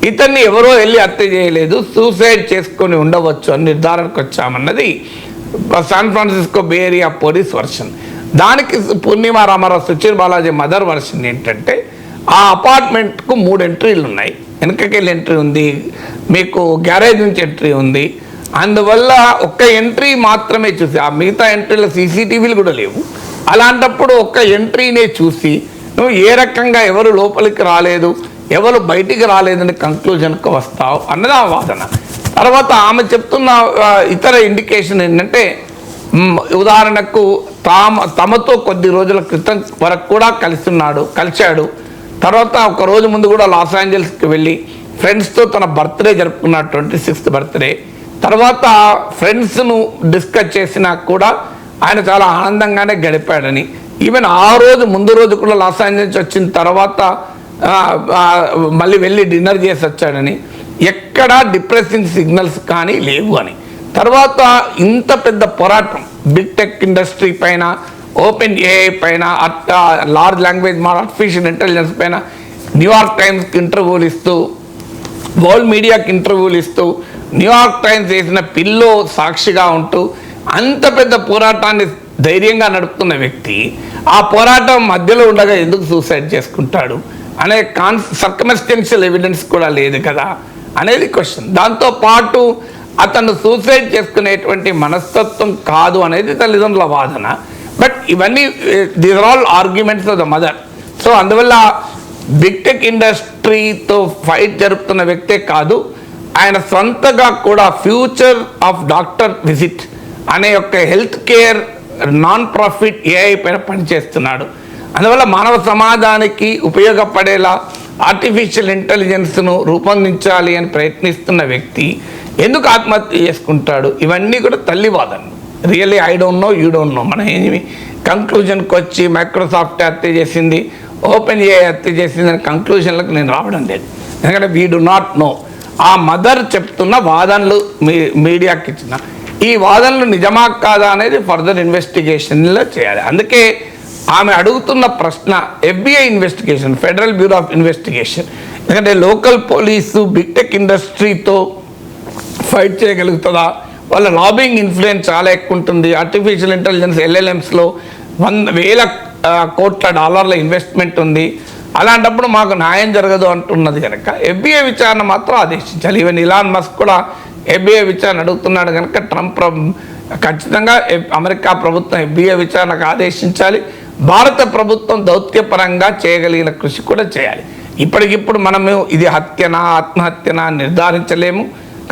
ఇతన్ని ఎవరో వెళ్ళి హత్య చేయలేదు, సూసైడ్ చేసుకొని ఉండవచ్చు అని నిర్ధారణకు వచ్చామన్నది శాన్ ఫ్రాన్సిస్కో బే ఏరియా పోలీస్ వర్షన్. దానికి పూర్ణిమ రామారావు సుచిర్ బాలాజీ మదర్ వర్షన్ ఏంటంటే, ఆ అపార్ట్మెంట్కు 3 ఎంట్రీలు ఉన్నాయి. వెనకకెళ్ళి ఎంట్రీ ఉంది, మీకు గ్యారేజ్ నుంచి ఎంట్రీ ఉంది. అందువల్ల ఒక్క ఎంట్రీ మాత్రమే చూసి, ఆ మిగతా ఎంట్రీలో సీసీటీవీలు కూడా లేవు. అలాంటప్పుడు ఒక్క ఎంట్రీనే చూసి నువ్వు ఏ రకంగా ఎవరు లోపలికి రాలేదు, ఎవరు బయటికి రాలేదని కంక్లూజన్కి వస్తావు అన్నది ఆ వాదన. తర్వాత ఆమె చెప్తున్న ఇతర ఇండికేషన్ ఏంటంటే, ఉదాహరణకు తమతో కొద్ది రోజుల క్రితం వరకు కూడా కలిశాడు. తర్వాత ఒక రోజు ముందు కూడా లాస్ ఏంజల్స్కి వెళ్ళి ఫ్రెండ్స్తో తన బర్త్డే జరుపుకున్నాడు, 26th బర్త్డే. తర్వాత ఫ్రెండ్స్ను డిస్కస్ చేసినా కూడా ఆయన చాలా ఆనందంగానే గడిపాడని, ఈవెన్ ఆ రోజు ముందు రోజు కూడా లాస్ ఏంజల్స్ వచ్చిన తర్వాత మళ్ళీ వెళ్ళి డిన్నర్ చేసి వచ్చాడని, ఎక్కడా డిప్రెసింగ్ సిగ్నల్స్ కానీ లేవు అని. తర్వాత ఇంత పెద్ద పోరాటం బిగ్ టెక్ ఇండస్ట్రీ పైన, ఓపెన్ ఏఐ పైన, large language model, artificial intelligence పైన న్యూయార్క్ టైమ్స్కి ఇంటర్వ్యూలు ఇస్తూ వరల్డ్ మీడియాకి ఇంటర్వ్యూలు ఇస్తూ న్యూయార్క్ టైమ్స్ వేసిన పిల్లో సాక్షిగా ఉంటూ అంత పెద్ద పోరాటాన్ని ధైర్యంగా నడుపుతున్న వ్యక్తి ఆ పోరాటం మధ్యలో ఉండగా ఎందుకు సూసైడ్ చేసుకుంటాడు అనే సర్కమ్స్టెన్షియల్ ఎవిడెన్స్ కూడా లేదు కదా అనేది క్వశ్చన్. దాంతోపాటు అతను సూసైడ్ చేసుకునేటువంటి మనస్తత్వం కాదు అనేది తల్లిదండ్రుల వాదన. బట్ ఇవన్నీ these are all arguments of the mother. So అందువల్ల బిగ్ టెక్ ఇండస్ట్రీతో ఫైట్ జరుపుతున్న వ్యక్తే కాదు, ఆయన సొంతగా కూడా ఫ్యూచర్ ఆఫ్ డాక్టర్ విజిట్ అనే యొక్క health care non profit AI పైన పనిచేస్తున్నాడు. అందువల్ల మానవ సమాజానికి ఉపయోగపడేలా ఆర్టిఫిషియల్ ఇంటెలిజెన్స్ను రూపొందించాలి అని ప్రయత్నిస్తున్న వ్యక్తి ఎందుకు ఆత్మహత్య చేసుకుంటాడు? ఇవన్నీ కూడా తల్లి వాదనలు. Really I don't know, you don't know. మనం ఏమి కంక్లూజన్కి వచ్చి మైక్రోసాఫ్ట్ హత్య చేసింది, ఓపెన్ ఏఐ హత్య చేసింది అనే కంక్లూజన్లకు నేను రావడం లేదు. ఎందుకంటే వీ డు నాట్ నో. ఆ మదర్ చెప్తున్న వాదనలు మీడియాకి ఇచ్చిన ఈ వాదనలు నిజమా కాదా అనేది ఫర్దర్ ఇన్వెస్టిగేషన్లో చేయాలి. అందుకే ఆమె అడుగుతున్న ప్రశ్న FBI investigation, federal bureau of investigation. ఎందుకంటే లోకల్ పోలీసు బిగ్ టెక్ ఇండస్ట్రీతో ఫైట్ చేయగలుగుతుందా? వాళ్ళ లాబింగ్ ఇన్ఫ్లుయెన్స్ చాలా ఎక్కువ ఉంటుంది. ఆర్టిఫిషియల్ ఇంటెలిజెన్స్ LLMsలో 1,000 కోట్ల డాలర్ల ఇన్వెస్ట్మెంట్ ఉంది. అలాంటప్పుడు మాకు న్యాయం జరగదు అంటున్నది కనుక FBI విచారణ మాత్రం ఆదేశించాలి. ఈవెన్ ఇలాన్ మస్క్ కూడా FBI విచారణ అడుగుతున్నాడు కనుక ట్రంప్ ఖచ్చితంగా అమెరికా ప్రభుత్వం FBI విచారణకు ఆదేశించాలి. భారత ప్రభుత్వం దౌత్యపరంగా చేయగలిగిన కృషి కూడా చేయాలి. ఇప్పటికిప్పుడు మనము ఇది హత్యనా ఆత్మహత్యనా నిర్ధారించలేము,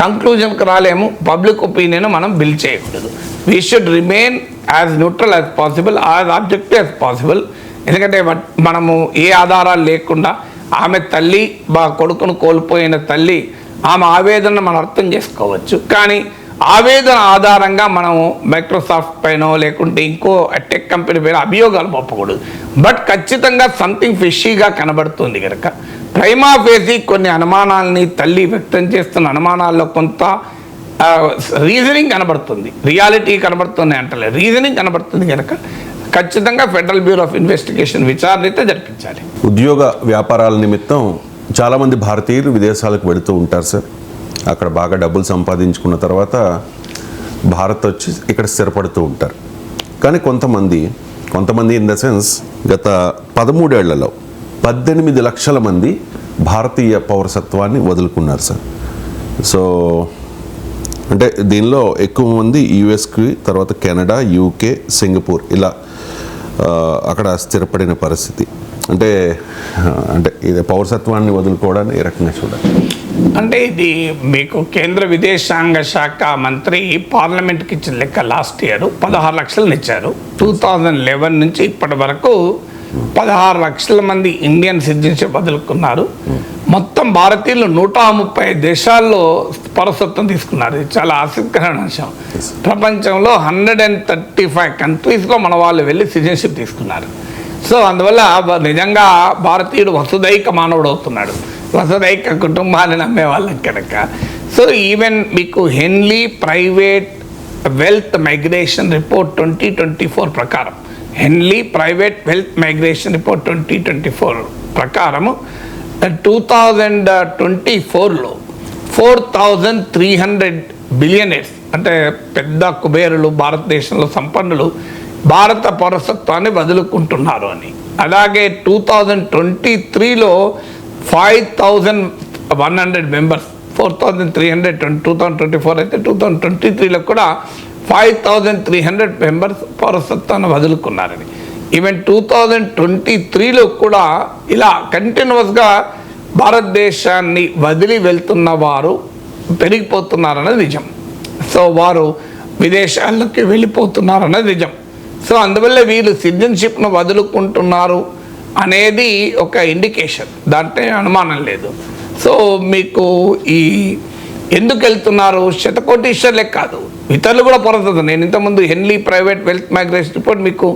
కంక్లూజన్కి రాలేము. పబ్లిక్ ఒపీనియన్ మనం బిల్డ్ చేయకూడదు. We should remain as neutral as possible, as objective as possible. ఎందుకంటే మనము ఏ ఆధారాలు లేకుండా ఆమె తల్లి కొడుకును కోల్పోయిన తల్లి ఆమె ఆవేదన మనం అర్థం చేసుకోవచ్చు. కానీ ఆవేదన ఆధారంగా మనము మైక్రోసాఫ్ట్ పైన లేకుంటే ఇంకో టెక్ కంపెనీ పైన అభియోగాలు మోపకూడదు. బట్ ఖచ్చితంగా సంథింగ్ ఫిషీగా కనబడుతుంది కనుక ప్రైమా ఫేసి కొన్ని అనుమానాలని తల్లి వ్యక్తం చేస్తున్న అనుమానాల్లో కొంత రీజనింగ్ కనబడుతుంది, రియాలిటీ కనబడుతుంది అంటలేదు, రీజనింగ్ కనబడుతుంది కనుక ఖచ్చితంగా ఫెడరల్ బ్యూరో ఆఫ్ ఇన్వెస్టిగేషన్ విచారణ అయితే జరిపించాలి. ఉద్యోగ వ్యాపారాల నిమిత్తం చాలామంది భారతీయులు విదేశాలకు వెళుతూ ఉంటారు సార్. అక్కడ బాగా డబ్బులు సంపాదించుకున్న తర్వాత భారత్ వచ్చి ఇక్కడ స్థిరపడుతూ ఉంటారు. కానీ కొంతమంది ఇన్ ద సెన్స్ గత 13 ఏళ్లలో 18 లక్షల మంది భారతీయ పౌరసత్వాన్ని వదులుకున్నారు సార్. సో అంటే దీనిలో ఎక్కువ మంది యుఎస్కి, తర్వాత కెనడా, UK, సింగపూర్ ఇలా అక్కడ స్థిరపడిన పరిస్థితి. అంటే ఇది పౌరసత్వాన్ని వదులుకోవడాన్ని ఏ రకంగా చూడాలి? అంటే ఇది మీకు కేంద్ర విదేశాంగ శాఖ మంత్రి పార్లమెంట్కి ఇచ్చిన లెక్క లాస్ట్ ఇయర్ 16 లక్షలను ఇచ్చారు. 2011 నుంచి ఇప్పటి వరకు 16 లక్షల మంది ఇండియన్ సిటిజన్షిప్ వదులుకున్నారు. మొత్తం భారతీయులు 130 దేశాల్లో పౌరసత్వం తీసుకున్నారు. ఇది చాలా ఆసక్తికరమైన అంశం. ప్రపంచంలో 135 కంట్రీస్లో మన వాళ్ళు వెళ్ళి సిటిజన్షిప్ తీసుకున్నారు. సో అందువల్ల నిజంగా భారతీయుడు వసుదైక మానవుడు అవుతున్నాడు, వసుదైక కుటుంబాన్ని నమ్మే వాళ్ళకి కనుక. సో ఈవెన్ మీకు హెన్లీ ప్రైవేట్ వెల్త్ మైగ్రేషన్ రిపోర్ట్ 2024 ప్రకారం, హెన్లీ ప్రైవేట్ వెల్త్ మైగ్రేషన్ రిపోర్ట్ 2024 ప్రకారము 2024లో 4,300 బిలియనర్స్ అంటే పెద్ద కుబేరులు, భారతదేశంలో సంపన్నులు భారత పౌరసత్వాన్ని వదులుకుంటున్నారు అని. అలాగే 2023లో 5,100 మెంబర్స్, 4,300 2024 అయితే 2023లో కూడా 5,300 మెంబర్స్ పౌరసత్వాన్ని వదులుకున్నారని. ఈవెన్ 2023లో కూడా ఇలా కంటిన్యూస్గా భారతదేశాన్ని వదిలి వెళ్తున్న వారు పెరిగిపోతున్నారన్నది నిజం. సో వారు విదేశాల్లోకి వెళ్ళిపోతున్నారన్నది నిజం. సో అందువల్ల వీళ్ళు సిటిజన్షిప్ను వదులుకుంటున్నారు అనేది ఒక ఇండికేషన్, దాంట్లో అనుమానం లేదు. సో మీకు ఈ ఎందుకు వెళ్తున్నారు శతకోటీశ్వర్లే కాదు, ఇతరులు కూడా పౌరసత్వం. నేను ఇంతకుముందు హెన్లీ ప్రైవేట్ వెల్త్ మైగ్రేషన్ రిపోర్ట్ మీకు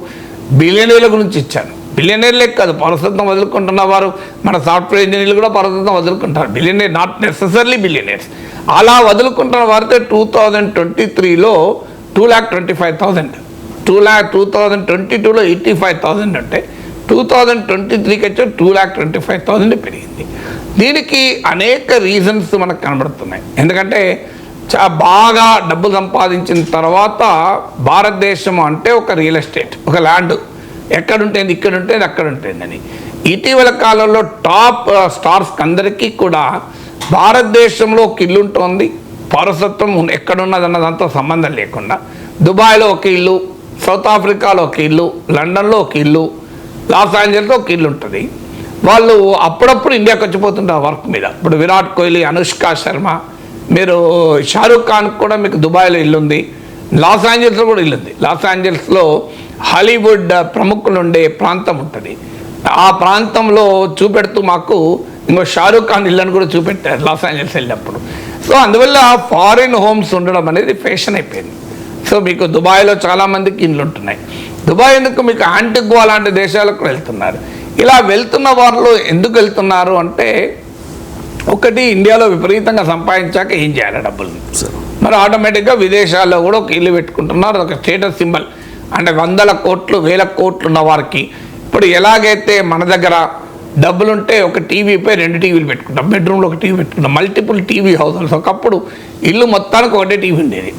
బిలియనీర్ల గురించి ఇచ్చాను. బిలియనీర్లే కాదు, పౌరసత్వం వదులుకుంటున్న వారు మన సాఫ్ట్వేర్ ఇంజనీర్లు కూడా పౌరసత్వం వదులుకుంటారు. Billionaire, not necessarily billionaires. అలా వదులుకుంటున్న వారితో 2023లో 2,25,000, 2022లో 85,000 అంటే 2023కి వచ్చి 2,25,000 పెరిగింది. దీనికి అనేక రీజన్స్ మనకు కనబడుతున్నాయి. ఎందుకంటే బాగా డబ్బు సంపాదించిన తర్వాత భారతదేశం అంటే ఒక రియల్ ఎస్టేట్, ఒక ల్యాండ్, ఎక్కడుంటేది ఇక్కడ ఉంటేది అక్కడ ఉంటేందని. ఇటీవల కాలంలో టాప్ స్టార్స్ అందరికీ కూడా భారతదేశంలో ఒక ఇల్లు ఉంటుంది, పౌరసత్వం ఎక్కడున్నదన్నదంతా సంబంధం లేకుండా. దుబాయ్లో ఒక ఇల్లు, సౌత్ ఆఫ్రికాలో ఒక ఇల్లు, లండన్లో ఒక ఇల్లు, లాస్ ఏంజల్స్లో ఒక ఇల్లు ఉంటుంది. వాళ్ళు అప్పుడప్పుడు ఇండియాకి వచ్చిపోతుంటారు వర్క్ మీద. ఇప్పుడు విరాట్ కోహ్లీ, అనుష్క శర్మ, మీరు షారూఖ్ ఖాన్ కూడా మీకు దుబాయ్లో ఇల్లు ఉంది, లాస్ ఏంజల్స్లో కూడా ఇల్లు ఉంది. లాస్ ఏంజల్స్లో హాలీవుడ్ ప్రముఖులు ఉండే ప్రాంతం ఉంటుంది. ఆ ప్రాంతంలో చూపెడుతూ మాకు ఇంకో షారూఖ్ ఖాన్ ఇల్లు అని కూడా చూపెట్టారు లాస్ ఏంజల్స్ వెళ్ళినప్పుడు. సో అందువల్ల ఫారిన్ హోమ్స్ ఉండడం అనేది ఫ్యాషన్ అయిపోయింది. సో మీకు దుబాయ్లో చాలామందికి ఇండ్లు ఉంటున్నాయి. దుబాయ్ ఎందుకు, మీకు యాంటిగ్వా లాంటి దేశాలకు వెళ్తున్నారు. ఇలా వెళ్తున్న వారిలో ఎందుకు వెళ్తున్నారు అంటే, ఒకటి ఇండియాలో విపరీతంగా సంపాదించాక ఏం చేయాలి డబ్బులు, మరి ఆటోమేటిక్గా విదేశాల్లో కూడా ఒక ఇల్లు పెట్టుకుంటున్నారు. ఒక స్టేటస్ సింబల్. అంటే 100 కోట్లు 1000 కోట్లు ఉన్న వారికి ఇప్పుడు ఎలాగైతే మన దగ్గర డబ్బులుంటే ఒక టీవీపై 2 టీవీలు పెట్టుకుంటాం, బెడ్రూమ్లో ఒక టీవీ పెట్టుకుంటాం, మల్టిపుల్ టీవీ హౌస్. ఒకప్పుడు ఇల్లు మొత్తానికి ఒకటే టీవీ ఉండేది.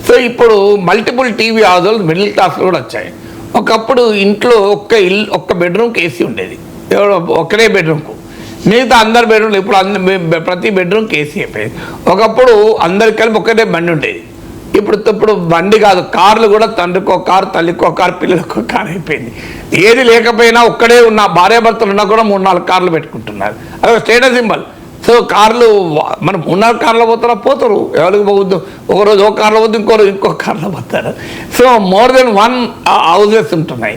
సో ఇప్పుడు మల్టిపుల్ టీవీ హౌస్ మిడిల్ క్లాస్లో కూడా వచ్చాయి. ఒకప్పుడు ఇంట్లో ఒక్క బెడ్రూమ్కి ఏసీ ఉండేది, ఒక్కడే బెడ్రూమ్కు, మిగతా అందరి బెడ్రూమ్లు ఇప్పుడు ప్రతి బెడ్రూమ్కి ఏసీ అయిపోయింది. ఒకప్పుడు అందరికి కలిపి ఒక్కటే బండి ఉండేది. ఇప్పుడు బండి కాదు, కార్లు కూడా తండ్రికో కారు, తల్లికో కారు, పిల్లలకో కారు అయిపోయింది. ఏది లేకపోయినా ఒక్కడే ఉన్న భార్యాభర్తలు ఉన్నా కూడా 3-4 కార్లు పెట్టుకుంటున్నారు. అదొక స్టేటస్ సింబల్. సో కార్లు మనం 3-4 కార్లో పోతారు, ఎవరికి పోవద్దు. ఒకరోజు ఒక కార్లో పోద్దు, ఇంకో కార్లో పోతారు. సో మోర్ దెన్ 1 హౌజెస్ ఉంటున్నాయి.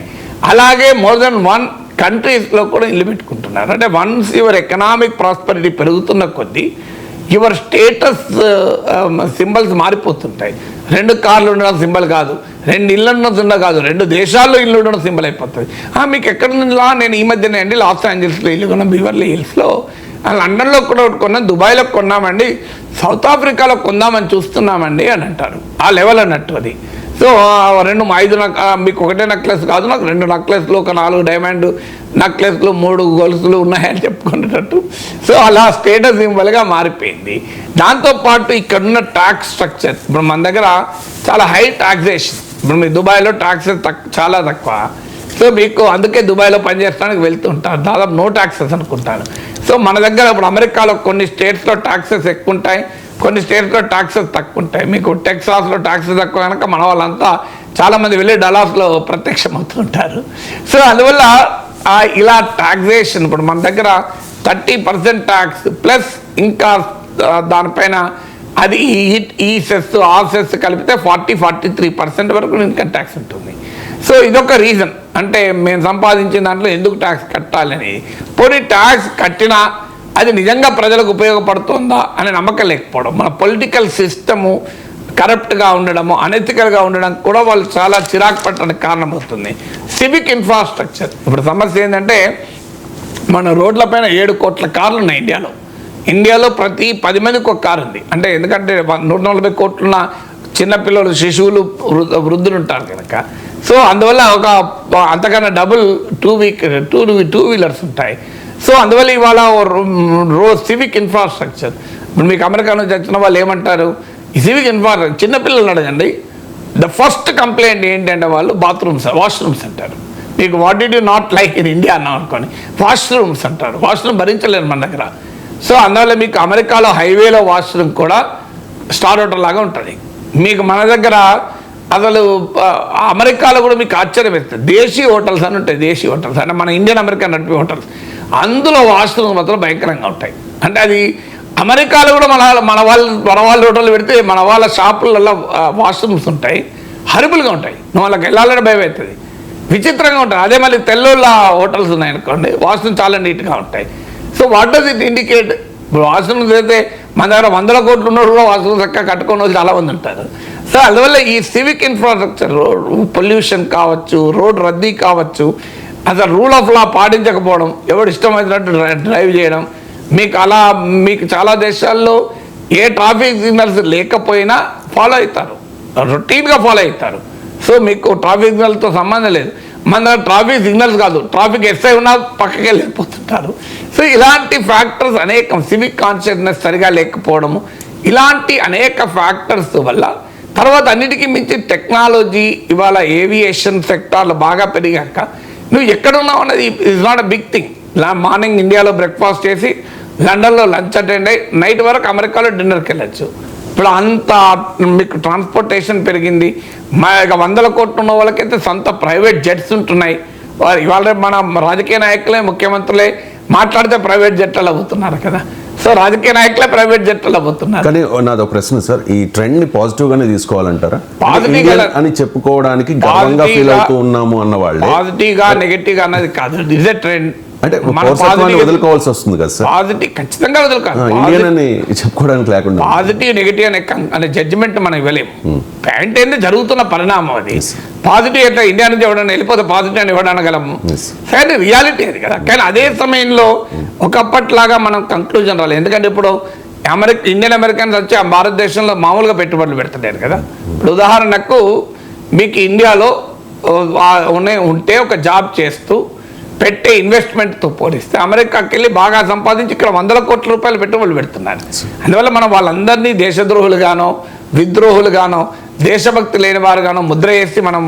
అలాగే మోర్ దెన్ 1 కంట్రీస్లో కూడా ఇల్లు పెట్టుకుంటున్నారు. అంటే వన్స్ యువర్ ఎకనామిక్ ప్రాస్పరిటీ పెరుగుతున్న కొద్దీ యువర్ స్టేటస్ సింబల్స్ మారిపోతుంటాయి. 2 కార్లు ఉండడం సింబల్ కాదు, 2 ఇళ్ళు ఉండడం కాదు, 2 దేశాల్లో ఇల్లు ఉండడం సింబల్ అయిపోతుంది. మీకు ఎక్కడ నుండిలా, నేను ఈ మధ్యనే అండి లాస్ ఏంజల్స్లో ఇల్లు కొన్నాం, బీవర్లీ హిల్స్లో, లండన్లో కూడా కొన్నాం, దుబాయ్లో కొన్నామండి, సౌత్ ఆఫ్రికాలో కొందామని చూస్తున్నామండి అని అంటారు. ఆ లెవెల్ అన్నట్టు అది. సో 5 మీకు ఒకటే నెక్లెస్ కాదు, నాకు 2 నెక్లెస్లు, ఒక 4 డైమండ్ నెక్లెస్లు, 3 గొలుసులు ఉన్నాయని చెప్పుకునేటట్టు. సో అలా స్టేటస్ సింబల్గా మారిపోయింది. దాంతోపాటు ఇక్కడున్న ట్యాక్స్ స్ట్రక్చర్, ఇప్పుడు మన దగ్గర చాలా హై టాక్సేషన్. ఇప్పుడు మీ దుబాయ్లో ట్యాక్సెస్ చాలా తక్కువ. సో మీకు అందుకే దుబాయ్లో పనిచేయడానికి వెళ్తుంటారు, దాదాపు నో ట్యాక్సెస్ అనుకుంటాను. సో మన దగ్గర ఇప్పుడు అమెరికాలో కొన్ని స్టేట్స్లో ట్యాక్సెస్ ఎక్కువ ఉంటాయి, కొన్ని స్టేట్స్లో ట్యాక్సెస్ తక్కువ ఉంటాయి. మీకు టెక్సాస్లో ట్యాక్సెస్ తక్కువ కనుక మన వాళ్ళంతా చాలామంది వెళ్ళి డలాస్లో ప్రత్యక్షమవుతుంటారు. సో అందువల్ల ఇలా టాక్సేషన్ ఇప్పుడు మన దగ్గర 30% ట్యాక్స్ ప్లస్ ఇంకా దానిపైన అది ఈ సెస్ ఆ సెస్ కలిపితే 40-43% వరకు ఇన్కమ్ ట్యాక్స్ ఉంటుంది. సో ఇదొక రీజన్. అంటే మేము సంపాదించిన దాంట్లో ఎందుకు ట్యాక్స్ కట్టాలని. పోనీ ట్యాక్స్ కట్టినా అది నిజంగా ప్రజలకు ఉపయోగపడుతుందా అనే నమ్మకం లేకపోవడం, మన పొలిటికల్ సిస్టము కరప్ట్గా ఉండడము, అనెథికల్గా ఉండడం కూడా వాళ్ళు చాలా చిరాకు పట్టడానికి కారణమవుతుంది. సివిక్ ఇన్ఫ్రాస్ట్రక్చర్, ఇప్పుడు సమస్య ఏంటంటే మన రోడ్లపైన 7 కోట్ల కార్లు ఉన్నాయి ఇండియాలో ప్రతి 10 మందికి ఒక కారు ఉంది. అంటే ఎందుకంటే 140 కోట్లున్న చిన్నపిల్లలు, శిశువులు, వృద్ధులు ఉంటారు కనుక. సో అందువల్ల అంతకన్నా డబుల్ 2 వీలర్స్ ఉంటాయి. సో అందువల్ల ఇవాళ సివిక్ ఇన్ఫ్రాస్ట్రక్చర్, ఇప్పుడు మీకు అమెరికా నుంచి వచ్చిన వాళ్ళు ఏమంటారు, ఈ సివిక్ ఇన్ఫ్రాస్ట్రక్చర్ చిన్నపిల్లలు అడగండి, ద ఫస్ట్ కంప్లైంట్ ఏంటంటే వాళ్ళు వాష్రూమ్స్ అంటారు. మీకు what did you not like in India అన్నాం అనుకోని, వాష్రూమ్స్ అంటారు. వాష్రూమ్ భరించలేరు మన దగ్గర. సో అందువల్ల మీకు అమెరికాలో హైవేలో వాష్రూమ్ కూడా స్టార్ హోటల్ లాగా ఉంటుంది. మీకు మన దగ్గర అసలు అమెరికాలో కూడా మీకు ఆశ్చర్యం వేస్తుంది, దేశీ హోటల్స్ అని ఉంటాయి. దేశీ హోటల్స్ అంటే మన ఇండియన్ అమెరికన్ నడిపే హోటల్స్, అందులో వాష్రూమ్స్ మాత్రం భయంకరంగా ఉంటాయి. అంటే అది అమెరికాలో కూడా మన వాళ్ళ హోటల్ పెడితే మన వాళ్ళ షాపులలో వాష్రూమ్స్ ఉంటాయి, హరిబుల్గా ఉంటాయి. నువ్వు వాళ్ళకి వెళ్ళాలని భయం అవుతుంది, విచిత్రంగా ఉంటాయి. అదే మళ్ళీ తెల్లోళ్ళ హోటల్స్ ఉన్నాయి అనుకోండి, వాష్రూమ్ చాలా నీట్గా ఉంటాయి. So what does it indicate? ఇప్పుడు వాష్రూమ్స్ అయితే మన దగ్గర 100 కోట్లు ఉన్నోడు కూడా వాష్రూమ్ చక్కగా కట్టుకున్న వాళ్ళు చాలామంది ఉంటారు. సో అందువల్ల ఈ సివిక్ ఇన్ఫ్రాస్ట్రక్చర్, పొల్యూషన్ కావచ్చు, రోడ్ రద్దీ కావచ్చు, అసలు రూల్ ఆఫ్ లా పాటించకపోవడం, ఎవడు ఇష్టమైనట్టు డ్రైవ్ చేయడం, మీకు చాలా దేశాల్లో ఏ ట్రాఫిక్ సిగ్నల్స్ లేకపోయినా ఫాలో అవుతారు, రొటీన్గా ఫాలో అవుతారు. సో మీకు ట్రాఫిక్ సిగ్నల్తో సంబంధం లేదు. మన దగ్గర ట్రాఫిక్ సిగ్నల్స్ కాదు, ట్రాఫిక్ ఎస్ఐ ఉన్నా పక్కకి వెళ్ళిపోతుంటారు. సో సో ఇలాంటి ఫ్యాక్టర్స్ అనేకం, సివిక్ కాన్షియస్నెస్ సరిగా లేకపోవడము, ఇలాంటి అనేక ఫ్యాక్టర్స్ వల్ల, తర్వాత అన్నిటికీ మించి టెక్నాలజీ ఇవాళ ఏవియేషన్ సెక్టార్లు బాగా పెరిగాక నువ్వు ఎక్కడున్నావు అన్నది is not a big thing. Morning ఇండియాలో బ్రేక్ఫాస్ట్ చేసి లండన్లో లంచ్ అటెండ్ అయ్యి నైట్ వరకు అమెరికాలో డిన్నర్కి వెళ్ళచ్చు. ఇప్పుడు అంత మీకు ట్రాన్స్పోర్టేషన్ పెరిగింది. మా 100 కోట్లు ఉన్న వాళ్ళకైతే సొంత ప్రైవేట్ జెట్స్ ఉంటున్నాయి. ఇవాళ మన రాజకీయ నాయకులే, ముఖ్యమంత్రులే మాట్లాడితే ప్రైవేట్ జెట్లు అవుతున్నారు కదా. సో రాజకీయ నాయకులే ప్రైవేట్ జెట్లు అవుతున్నారు. కానీ నాదో ప్రశ్న సార్, ఈ ట్రెండ్ ని పాజిటివ్ గానే తీసుకోవాలంటారా? పాజిటివ్ ఇండియన్ అని చెప్పుకోవడానికి గర్వంగా ఫీల్ అవుతూ ఉన్నాము అన్న వాళ్ళు పాజిటివ్ గా నెగటివ్ గా అన్నది కాదు, ఇస్ ఎ ట్రెండ్. అంటే పౌరసత్వాన్ని వదులుకోవాల్సి వస్తుంది కదా సార్. పాజిటివ్ ఖచ్చితంగా వదులుకోవాలి. ఇండియన్ అని చెప్పుకోవడానికి లేకుండా పాజిటివ్ నెగటివ్ అనే జడ్జిమెంట్ మనం ఇవ్వలేము. ప్యాంట్ ఏంది జరుగుతున్న పరిణామం అది. పాజిటివ్ ఎట్లా ఇండియా నుంచి ఎవడన్నా వెళ్ళిపోతే పాజిటివ్ అని ఇవ్వడనగలము, కానీ రియాలిటీ అది కదా. కానీ అదే సమయంలో ఒకప్పట్లాగా మనం కంక్లూజన్ రాలేదు. ఎందుకంటే ఇప్పుడు ఇండియన్ అమెరికన్స్ వచ్చి ఆ భారతదేశంలో మామూలుగా పెట్టుబడులు పెడతలేరు కదా. ఇప్పుడు ఉదాహరణకు మీకు ఇండియాలో ఉంటే ఒక జాబ్ చేస్తూ పెట్టే ఇన్వెస్ట్మెంట్తో పోలిస్తే అమెరికాకి వెళ్ళి బాగా సంపాదించి ఇక్కడ 100 కోట్ల రూపాయలు పెట్టుబడులు పెడుతున్నారు. అందువల్ల మనం వాళ్ళందరినీ దేశద్రోహులుగానో, విద్రోహులుగానో, దేశభక్తి లేని వారుగానో ముద్ర వేసి మనం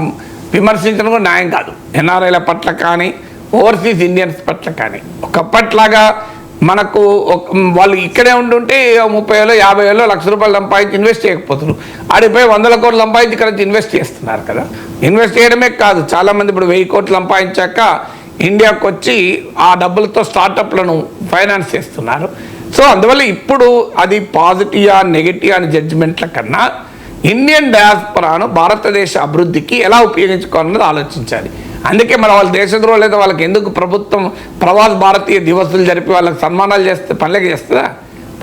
విమర్శించడం కూడా న్యాయం కాదు. ఎన్ఆర్ఐల పట్ల కానీ, ఓవర్సీస్ ఇండియన్స్ పట్ల కానీ. ఒకప్పట్లాగా మనకు వాళ్ళు ఇక్కడే ఉంటుంటే 30,000, 50,000, ₹1,00,000 సంపాదించి ఇన్వెస్ట్ చేయకపోతున్నారు. ఆడిపోయి 100 కోట్లు సంపాదించి ఇక్కడ ఇన్వెస్ట్ చేస్తున్నారు కదా. ఇన్వెస్ట్ చేయడమే కాదు, చాలామంది ఇప్పుడు 1000 కోట్లు సంపాదించాక ఇండియాకు వచ్చి ఆ డబ్బులతో స్టార్టప్లను ఫైనాన్స్ చేస్తున్నారు. సో అందువల్ల ఇప్పుడు అది పాజిటివా నెగిటివ్ అని జడ్జిమెంట్ల కన్నా ఇండియన్ డయాస్పరాను భారతదేశ అభివృద్ధికి ఎలా ఉపయోగించుకోవాలన్నది ఆలోచించాలి. అందుకే మన వాళ్ళ దేశద్రోహులు లేదా వాళ్ళకి ఎందుకు ప్రభుత్వం ప్రవాస్ భారతీయ దివసులు జరిపి వాళ్ళకి సన్మానాలు చేస్తే పనులకి చేస్తుందా?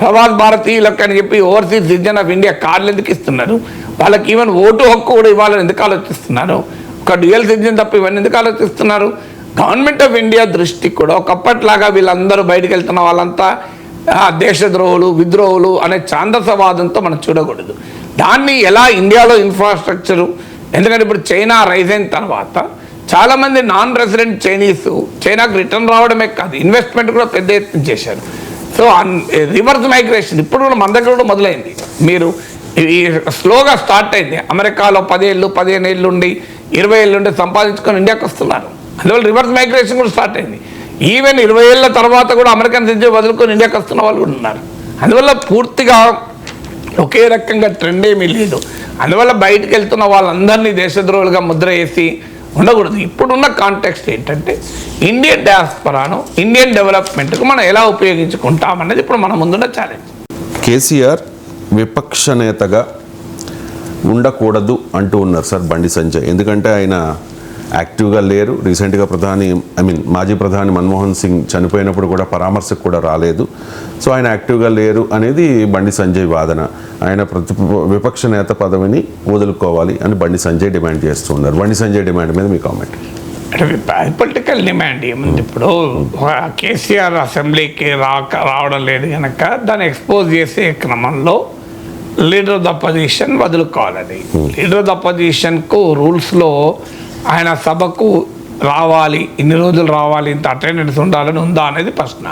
ప్రవాస్ భారతీయులకు అని చెప్పి ఓవర్సీస్ సిటిజన్ ఆఫ్ ఇండియా కార్డులు ఎందుకు ఇస్తున్నారు? వాళ్ళకి ఈవెన్ ఓటు హక్కు కూడా ఇవ్వాలని ఎందుకు ఆలోచిస్తున్నారు? ఒక డ్యూయల్ సిటిజన్ తప్ప ఇవన్నీ ఎందుకు ఆలోచిస్తున్నారు? గవర్నమెంట్ ఆఫ్ ఇండియా దృష్టి కూడా ఒకప్పట్లాగా వీళ్ళందరూ బయటకు వెళ్తున్న వాళ్ళంతా దేశద్రోహులు, విద్రోహులు అనే ఛాందసవాదంతో మనం చూడకూడదు. దాన్ని ఎలా ఇండియాలో ఇన్ఫ్రాస్ట్రక్చరు, ఎందుకంటే ఇప్పుడు చైనా రైజ్ అయిన తర్వాత చాలామంది నాన్ రెసిడెంట్ చైనాకు రిటర్న్ రావడమే కాదు, ఇన్వెస్ట్మెంట్ కూడా పెద్ద ఎత్తున చేశారు. సో రివర్స్ మైగ్రేషన్ ఇప్పుడు కూడా మన దగ్గర కూడా మొదలైంది. మీరు ఈ స్లోగా స్టార్ట్ అయింది. అమెరికాలో 10 ఏళ్ళు, 15 ఏళ్ళు ఉండి, 20 ఏళ్ళు ఉండి సంపాదించుకొని ఇండియాకి వస్తున్నారు. అందువల్ల రివర్స్ మైగ్రేషన్ కూడా స్టార్ట్ అయింది. ఈవెన్ 20 ఏళ్ళ తర్వాత కూడా అమెరికన్ సిటిజన్ వదులుకొని ఇండియాకి వస్తున్న వాళ్ళు కూడా ఉన్నారు. అందువల్ల పూర్తిగా ఒకే రకంగా ట్రెండ్ ఏమీ లేదు. అందువల్ల బయటకు వెళ్తున్న వాళ్ళందరినీ దేశద్రోహులుగా ముద్ర వేసి ఉండకూడదు. ఇప్పుడున్న కాంటెక్స్ట్ ఏంటంటే ఇండియన్ డయాస్పరాను ఇండియన్ డెవలప్మెంట్కు మనం ఎలా ఉపయోగించుకుంటామన్నది ఇప్పుడు మన ముందున్న ఛాలెంజ్. కేసీఆర్ విపక్ష నేతగా ఉండకూడదు అంటూ ఉన్నారు సార్ బండి సంజయ్. ఎందుకంటే ఆయన యాక్టివ్గా లేరు. రీసెంట్గా మాజీ ప్రధాని మన్మోహన్ సింగ్ చనిపోయినప్పుడు కూడా పరామర్శకు కూడా రాలేదు. సో ఆయన యాక్టివ్గా లేరు అనేది బండి సంజయ్ వాదన. ఆయన విపక్ష నేత పదవిని వదులుకోవాలి అని బండి సంజయ్ డిమాండ్ చేస్తూ ఉన్నారు. బండి సంజయ్ డిమాండ్ మీద మీ కామెంట్? పొలిటికల్ డిమాండ్ ఏముంది? ఇప్పుడు కేసీఆర్ అసెంబ్లీకి రావడం లేదు కనుక దాన్ని ఎక్స్పోజ్ చేసే క్రమంలో లీడర్ ఆఫ్ ద అపోజిషన్ వదులుకోవాలని. లీడర్ ఆఫ్ ద అపోజిషన్కు రూల్స్లో ఆయన సభకు రావాలి, ఇన్ని రోజులు రావాలి, ఇంత అటెండెన్స్ ఉండాలని ఉందా అనేది ప్రశ్న.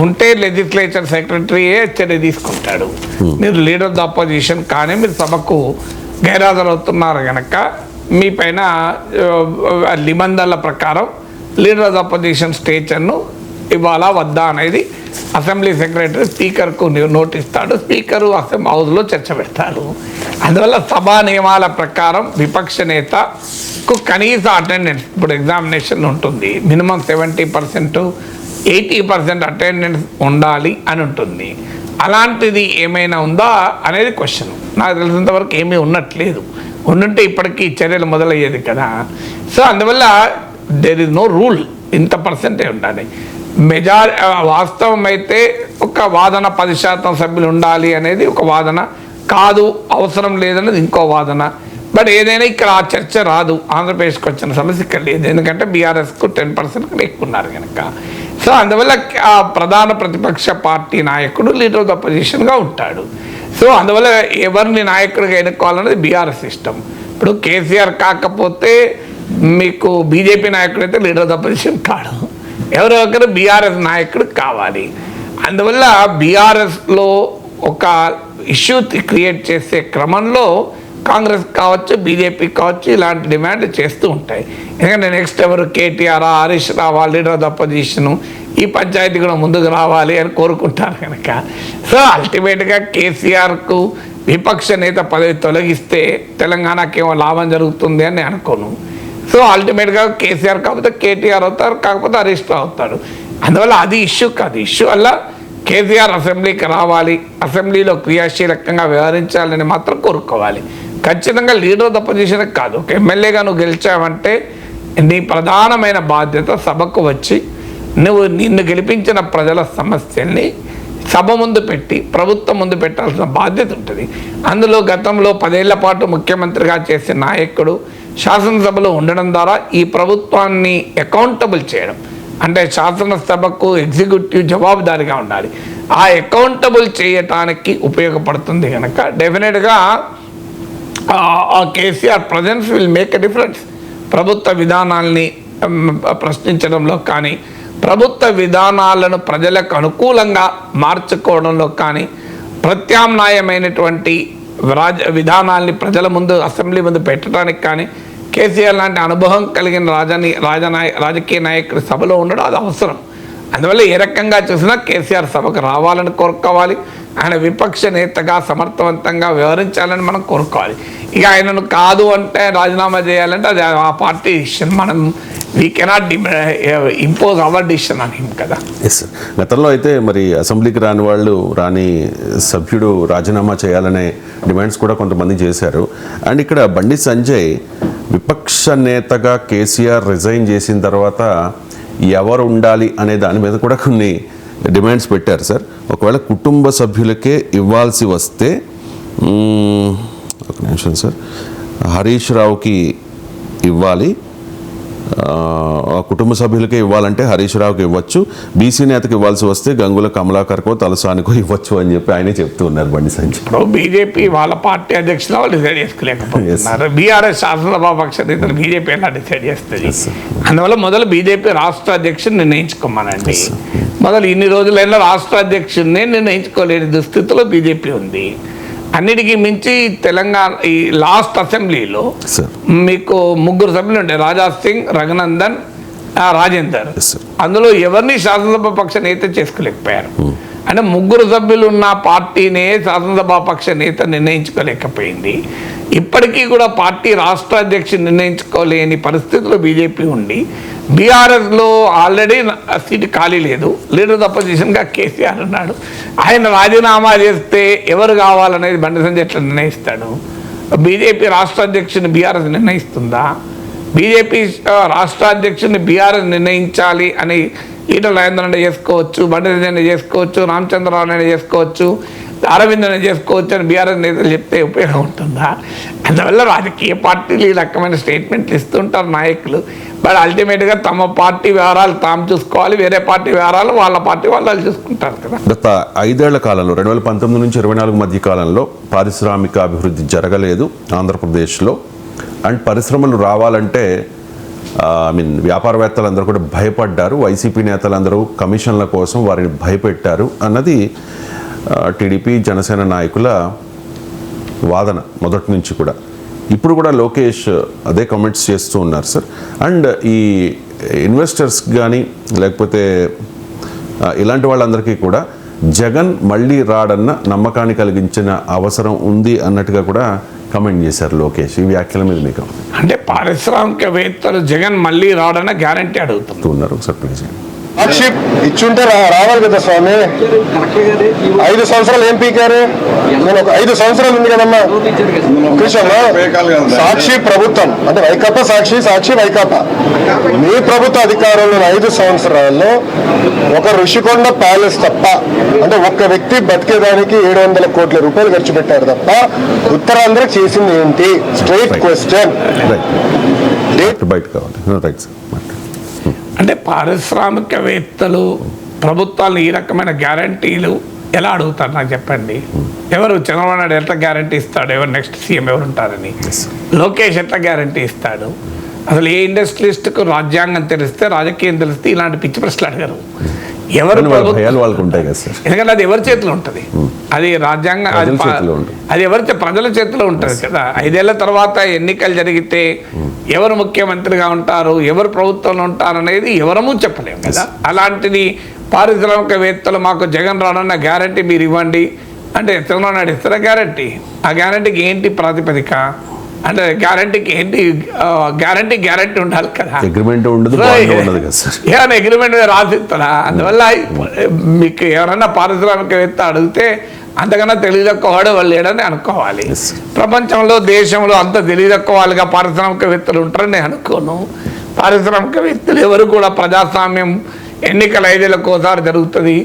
ఉంటే లెజిస్లేచర్ సెక్రటరీయే చర్య తీసుకుంటాడు. మీరు లీడర్ ఆఫ్ ద అపోజిషన్ కానీ మీరు సభకు గైరాజరవుతున్నారు కనుక మీ పైన నిబంధనల ప్రకారం లీడర్ ఆఫ్ ద అపోజిషన్ స్టేచర్ను ఇవ్వాలా వద్దా అనేది అసెంబ్లీ సెక్రటరీ స్పీకర్కు నోటిస్తాడు. స్పీకరు హౌస్లో చర్చ పెడతారు. అందువల్ల సభా నియమాల ప్రకారం విపక్ష నేతకు కనీస అటెండెన్స్, ఇప్పుడు ఎగ్జామినేషన్ ఉంటుంది, మినిమం 70%, 80% అటెండెన్స్ ఉండాలి అని ఉంటుంది. అలాంటిది ఏమైనా ఉందా అనేది క్వశ్చన్. నాకు తెలిసినంతవరకు ఏమీ ఉన్నట్లేదు. ఉండుంటే ఇప్పటికీ చర్యలు మొదలయ్యేది కదా. సో అందువల్ల దేర్ ఇస్ నో రూల్, ఇంత పర్సెంటే ఉండాలి. వాస్తవం అయితే ఒక వాదన 10% సభ్యులు ఉండాలి అనేది ఒక వాదన, కాదు అవసరం లేదనేది ఇంకో వాదన. బట్ ఏదైనా ఇక్కడ ఆ చర్చ రాదు. ఆంధ్రప్రదేశ్కి వచ్చిన సమస్య ఇక్కడ లేదు, ఎందుకంటే బీఆర్ఎస్కు 10% ఎక్కువ ఉన్నారు కనుక. సో అందువల్ల ఆ ప్రధాన ప్రతిపక్ష పార్టీ నాయకుడు లీడర్ ఆఫ్ ద అపోజిషన్గా ఉంటాడు. సో అందువల్ల ఎవరిని నాయకుడిగా ఎన్నుకోవాలనేది బీఆర్ఎస్ ఇష్టం. ఇప్పుడు కేసీఆర్ కాకపోతే మీకు బీజేపీ నాయకుడు అయితే లీడర్ ఆఫ్ ద అపోజిషన్ కాడు. ఎవరో ఒకరు బీఆర్ఎస్ నాయకుడు కావాలి. అందువల్ల బీఆర్ఎస్లో ఒక ఇష్యూ క్రియేట్ చేసే క్రమంలో కాంగ్రెస్ కావచ్చు, బీజేపీ కావచ్చు, ఇలాంటి డిమాండ్ చేస్తూ ఉంటాయి. ఎందుకంటే నెక్స్ట్ ఎవరు KTR, Harish Rao, leader of the opposition, ఈ పంచాయతీ కూడా ముందుకు రావాలి అని కోరుకుంటారు కనుక. సో అల్టిమేట్గా కేసీఆర్కు విపక్ష నేత పదవి తొలగిస్తే తెలంగాణకి ఏమో లాభం జరుగుతుంది అని నేను అనుకోను. సో అల్టిమేట్గా కేసీఆర్ కాకపోతే కేటీఆర్ అవుతారు, కాకపోతే హరీష్ రావు అవుతారు. అందువల్ల అది ఇష్యూ కాదు. ఇష్యూ వల్ల కేసీఆర్ అసెంబ్లీకి రావాలి, అసెంబ్లీలో క్రియాశీలకంగా వ్యవహరించాలని మాత్రం కోరుకోవాలి. ఖచ్చితంగా లీడర్ ఆఫ్ ద అపోజిషన్ కాదు, ఒక ఎమ్మెల్యేగా నువ్వు గెలిచావంటే నీ ప్రధానమైన బాధ్యత సభకు వచ్చి నిన్ను గెలిపించిన ప్రజల సమస్యల్ని సభ ముందు పెట్టి ప్రభుత్వం ముందు పెట్టాల్సిన బాధ్యత ఉంటుంది. అందులో గతంలో 10 ఏళ్ల పాటు ముఖ్యమంత్రిగా చేసిన నాయకుడు శాసనసభలో ఉండడం ద్వారా ఈ ప్రభుత్వాన్ని అకౌంటబుల్ చేయడం, అంటే శాసనసభకు ఎగ్జిక్యూటివ్ జవాబుదారీగా ఉండాలి. ఆ అకౌంటబుల్ చేయటానికి ఉపయోగపడుతుంది కనుక డెఫినెట్గా ఆ KCR presence will make a difference. ప్రభుత్వ విధానాల్ని ప్రశ్నించడంలో కానీ, ప్రభుత్వ విధానాలను ప్రజలకు అనుకూలంగా మార్చుకోవడంలో కానీ, ప్రత్యామ్నాయమైనటువంటి విధానాల్ని ప్రజల ముందు అసెంబ్లీ ముందు పెట్టడానికి కానీ కేసీఆర్ లాంటి అనుభవం కలిగిన రాజకీయ నాయకుడి సభలో ఉండడం అది అవసరం. అందువల్ల ఏ రకంగా చూసినా కేసీఆర్ సభకు రావాలని కోరుకోవాలి. ఆయన విపక్ష నేతగా సమర్థవంతంగా వ్యవహరించాలని మనం కోరుకోవాలి. ఇక ఆయనను కాదు అంటే రాజీనామా చేయాలంటే అది ఆ పార్టీ డిసిషన్. మనం we cannot impose our decision అని కదా. Yes sir. గతంలో అయితే మరి అసెంబ్లీకి రాని సభ్యుడు రాజీనామా చేయాలనే డిమాండ్స్ కూడా కొంతమంది చేశారు. అండ్ ఇక్కడ బండి సంజయ్ విపక్ష నేతగా కేసీఆర్ రిజైన్ చేసిన తర్వాత ఎవరు ఉండాలి అనే దాని మీద కూడా కొన్ని డిమాండ్స్ పెట్టారు సార్. ఒకవేళ కుటుంబ సభ్యులకే ఇవ్వాల్సి వస్తే ఒక నిమిషం సార్, హరీష్ రావుకి ఇవ్వాలి, కుటుంబ సభ్యులకే ఇవ్వాలంటే హరీష్ రావుకి ఇవ్వచ్చు, బీసీ నేతకి ఇవ్వాల్సి వస్తే గంగుల కమలాకర్కో తలసానికో ఇవ్వచ్చు అని చెప్పి ఆయనే చెప్తూ ఉన్నారు బండి సంజయ్. ఇప్పుడు బీజేపీ వాళ్ళ పార్టీ అధ్యక్షులు వాళ్ళు డిసైడ్ చేసుకోలేకపోతున్నారు. బీఆర్ఎస్ శాసనసభాపక్ష నేతలు బీజేపీ ఎలా డిసైడ్ చేస్తుంది? అందువల్ల మొదలు బీజేపీ రాష్ట్ర అధ్యక్షుని నిర్ణయించుకోమనండి. మొదలు ఇన్ని రోజులైనా రాష్ట్ర అధ్యక్షుడిని నిర్ణయించుకోలేని దుస్థితిలో బీజేపీ ఉంది. అన్నిటికీ మించి తెలంగాణ ఈ లాస్ట్ అసెంబ్లీలో మీకు 3 సభ్యులు ఉండే, రాజా సింగ్, రఘునందన్, రాజేందర్. అందులో ఎవరిని శాసనసభ పక్ష నేత చేసుకోలేకపోయారు. అంటే 3 సభ్యులు ఉన్న పార్టీనే శాసనసభ పక్ష నేత నిర్ణయించుకోలేకపోయింది. ఇప్పటికీ కూడా పార్టీ రాష్ట్ర అధ్యక్షుడు నిర్ణయించుకోలేని పరిస్థితిలో బీజేపీ ఉండి, బీఆర్ఎస్లో ఆల్రెడీ సీటు ఖాళీ లేదు, లీడర్ ఆఫ్ అపోజిషన్గా కేసీఆర్ ఉన్నాడు. ఆయన రాజీనామా చేస్తే ఎవరు కావాలనేది బండి సంజయ్ ఎట్లా నిర్ణయిస్తాడు? బీజేపీ రాష్ట్ర అధ్యక్షుడిని బీఆర్ఎస్ నిర్ణయిస్తుందా? బీజేపీ రాష్ట్ర అధ్యక్షుడిని బీఆర్ఎస్ నిర్ణయించాలి అని ఈటల రాజేంద్ర చేసుకోవచ్చు, బండి సంజయ్ చేసుకోవచ్చు, రామచంద్రరావు చేసుకోవచ్చు, అరవింద్ చేసుకోవచ్చు అని బీఆర్ఎస్ నేతలు చెప్తే ఉపయోగం ఉంటుందా? అందువల్ల రాజకీయ పార్టీలు ఈ రకమైన స్టేట్మెంట్లు ఇస్తుంటారు నాయకులు. బట్ అల్టిమేట్గా తమ పార్టీ వ్యవహారాలు తాము చూసుకోవాలి, వేరే పార్టీ వ్యవహారాలు వాళ్ళ పార్టీ వాళ్ళు చూసుకుంటారు కదా. గత 5 ఏళ్ల కాలంలో 2019 నుంచి 24 మధ్య కాలంలో పారిశ్రామిక అభివృద్ధి జరగలేదు ఆంధ్రప్రదేశ్లో. అండ్ పరిశ్రమలు రావాలంటే వ్యాపారవేత్తలందరూ కూడా భయపడ్డారు. వైసీపీ నేతలందరూ కమిషన్ల కోసం వారిని భయపెట్టారు అన్నది టీడీపీ జనసేన నాయకుల వాదన మొదటి నుంచి కూడా. ఇప్పుడు కూడా లోకేష్ అదే కామెంట్స్ చేస్తూ ఉన్నారు సార్. అండ్ ఈ ఇన్వెస్టర్స్ కానీ లేకపోతే ఇలాంటి వాళ్ళందరికీ కూడా జగన్ మళ్ళీ రాడన్న నమ్మకాన్ని కలిగించిన అవసరం ఉంది అన్నట్టుగా కూడా కమెంట్ చేశారు లోకేష్. ఈ వ్యాఖ్యల మీద మీకు అంటే పారిశ్రామికవేత్తలు జగన్ మళ్ళీ రాడన్న గ్యారంటీ అడుగుతున్నారు సార్. ప్లీజ్ సాక్షి ఇచ్చుంటే రావాలి కదా స్వామి. 5 సంవత్సరాలు ఏం పీకారు? నేను ఒక 5 సంవత్సరాలు ఉంది కదమ్మా కృష్ణమ్మా. సాక్షి ప్రభుత్వం అంటే వైకాపా సాక్షి, సాక్షి వైకాపా. మీ ప్రభుత్వ అధికారంలో 5 సంవత్సరాల్లో ఒక ఋషికొండ ప్యాలెస్ తప్ప, అంటే ఒక్క వ్యక్తి బతికేదానికి 700 కోట్ల రూపాయలు ఖర్చు పెట్టారు తప్ప ఉత్తరాంధ్ర చేసింది ఏంటి? Straight question. బయట కావాలి. Right sir. అంటే పారిశ్రామికవేత్తలు ప్రభుత్వాలను ఈ రకమైన గ్యారంటీలు ఎలా అడుగుతారు నాకు చెప్పండి. ఎవరు చంద్రబాబు నాయుడు ఎట్లా గ్యారంటీ ఇస్తాడు ఎవరు నెక్స్ట్ సీఎం ఎవరు ఉంటారని? లోకేష్ ఎట్లా గ్యారంటీ ఇస్తాడు? అసలు ఏ ఇండస్ట్రియలిస్ట్కు రాజ్యాంగం తెలిస్తే రాజకీయం తెలిస్తే ఇలాంటి పిచ్చి ప్రశ్నలు అడగరు. ఎవరు కానీ వాళ్ళ భయాలు వాళ్ళకు ఉంటాయి కదా సార్. ఎందుకంటే అది ఎవరి చేతిలో ఉంటుంది, అది రాజ్యాంగం, ప్రజల చేతిలో ఉంటుంది. అది ప్రజల చేతిలో ఉంటుంది కదా. 5 ఏళ్ల తర్వాత ఎన్నికలు జరిగితే ఎవరు ముఖ్యమంత్రిగా ఉంటారు, ఎవరు ప్రభుత్వంలో ఉంటారు అనేది ఎవరము చెప్పలేము కదా. అలాంటిది పారిశ్రామికవేత్తలు మాకు జగన్ రానన్న గ్యారంటీ మీరు ఇవ్వండి అంటే చంద్రబాబు నాయుడు ఇస్తారా గ్యారంటీ? ఆ గ్యారంటీకి ఏంటి ప్రాతిపదిక అంటే గ్యారంటీకి ఏంటి? గ్యారంటీ ఉండాలి కదా. అగ్రిమెంట్ ఉండదు, బాండ్ ఉండదు కదా సార్. ఏమైనా అగ్రిమెంట్ రాసిస్తాడా? అందువల్ల మీకు ఎవరన్నా పారిశ్రామికవేత్త అడిగితే అంతకన్నా తెలియదక్కువాడు వాళ్ళు లేడని అనుకోవాలి. ప్రపంచంలో దేశంలో అంత తెలియదక్కువ వాళ్ళుగా పారిశ్రామికవేత్తలు ఉంటారని నేను అనుకోను. పారిశ్రామికవేత్తలు ఎవరు కూడా ప్రజాస్వామ్యం ఎన్నికలు 5 ఏళ్ళకు ఒకసారి జరుగుతుంది,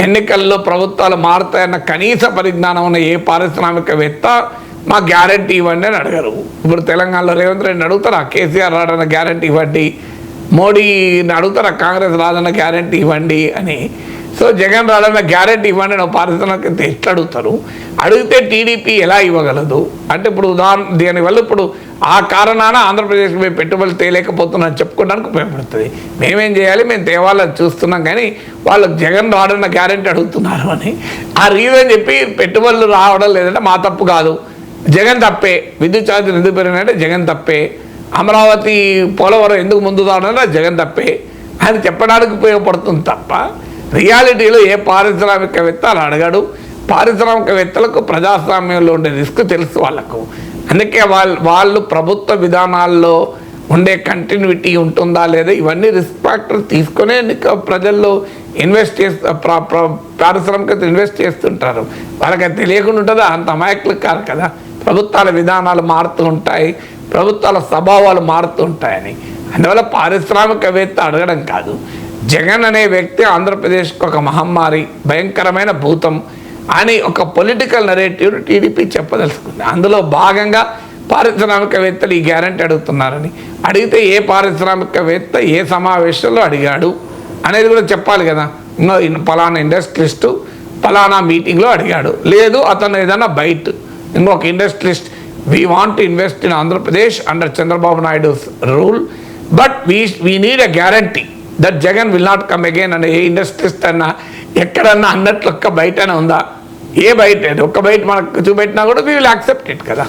ఎన్నికల్లో ప్రభుత్వాలు మారుతాయన్న కనీస పరిజ్ఞానం ఉన్న ఏ పారిశ్రామికవేత్త మా గ్యారంటీ ఇవ్వండి అని అడగరు. ఇప్పుడు తెలంగాణలో రేవంత్ రెడ్డిని అడుగుతారా కేసీఆర్ రాడన్న గ్యారంటీ ఇవ్వండి, మోడీని అడుగుతారా కాంగ్రెస్ రాదన్న గ్యారంటీ ఇవ్వండి అని. సో జగన్ రాడన్న గ్యారంటీ ఇవ్వండి అని పారిశ్రామికవేత్త ఎట్లా అడుగుతారు? అడిగితే టీడీపీ ఎలా ఇవ్వగలదు అంటే ఇప్పుడు దీనివల్ల ఇప్పుడు ఆ కారణాన ఆంధ్రప్రదేశ్కి మేము పెట్టుబడులు తేలేకపోతున్నాం చెప్పుకోవడానికి ఉపయోగపడుతుంది. మేమేం చేయాలి, మేము తేవాలని చూస్తున్నాం, కానీ వాళ్ళు జగన్ రాడన్న గ్యారంటీ అడుగుతున్నారు అని ఆ రీజన్ చెప్పి పెట్టుబడులు రావడం లేదంటే మా తప్పు కాదు, జగన్ తప్పే. విద్యుత్ ఛార్జీలు ఎందుకు పెరిగినాయంటే జగన్ తప్పే. అమరావతి పోలవరం ఎందుకు ముందు రావడంటే జగన్ తప్పే అని చెప్పడానికి ఉపయోగపడుతుంది తప్ప రియాలిటీలో ఏ పారిశ్రామికవేత్త అలా అడగడు. పారిశ్రామికవేత్తలకు ప్రజాస్వామ్యంలో ఉండే రిస్క్ తెలుసు వాళ్ళకు. అందుకే వాళ్ళు ప్రభుత్వ విధానాల్లో ఉండే కంటిన్యూటీ ఉంటుందా లేదా ఇవన్నీ రిస్క్ ఫ్యాక్టర్ తీసుకునే ప్రజల్లో ఇన్వెస్ట్ పారిశ్రామికత ఇన్వెస్ట్ చేస్తుంటారు. వాళ్ళకి అది తెలియకుండా ఉంటుందా? అంత అమాయకులు కాదు కదా. ప్రభుత్వాల విధానాలు మారుతూ ఉంటాయి, ప్రభుత్వాల స్వభావాలు మారుతూ ఉంటాయని. అందువల్ల పారిశ్రామికవేత్త అడగడం కాదు. జగన్ అనే వ్యక్తి ఆంధ్రప్రదేశ్కి ఒక మహమ్మారి, భయంకరమైన భూతం అని ఒక పొలిటికల్ నెరేటివ్ టీడీపీ చెప్పదలుచుకుంది. అందులో భాగంగా పారిశ్రామికవేత్తలు ఈ గ్యారంటీ అడుగుతున్నారని. అడిగితే ఏ పారిశ్రామికవేత్త ఏ సమావేశంలో అడిగాడు అనేది కూడా చెప్పాలి కదా. పలానా ఇండస్ట్రియలిస్టు పలానా మీటింగ్లో అడిగాడు, లేదు అతను ఏదైనా బయట ఇంకొక industrialist we want to invest in Andhra Pradesh under Chandrababu Naidu's rule but we need a guarantee that Jagan will not come again అనే ఏ ఇండస్ట్రియలిస్ట్ అన్నా ఎక్కడన్నా అన్నట్లు ఒక్క బయటనే ఉందా? ఏ బయట ఒక్క బయట మనకు చూపెట్టినా కూడా వీ విల్ యాక్సెప్ట్ ఇట్ కదా.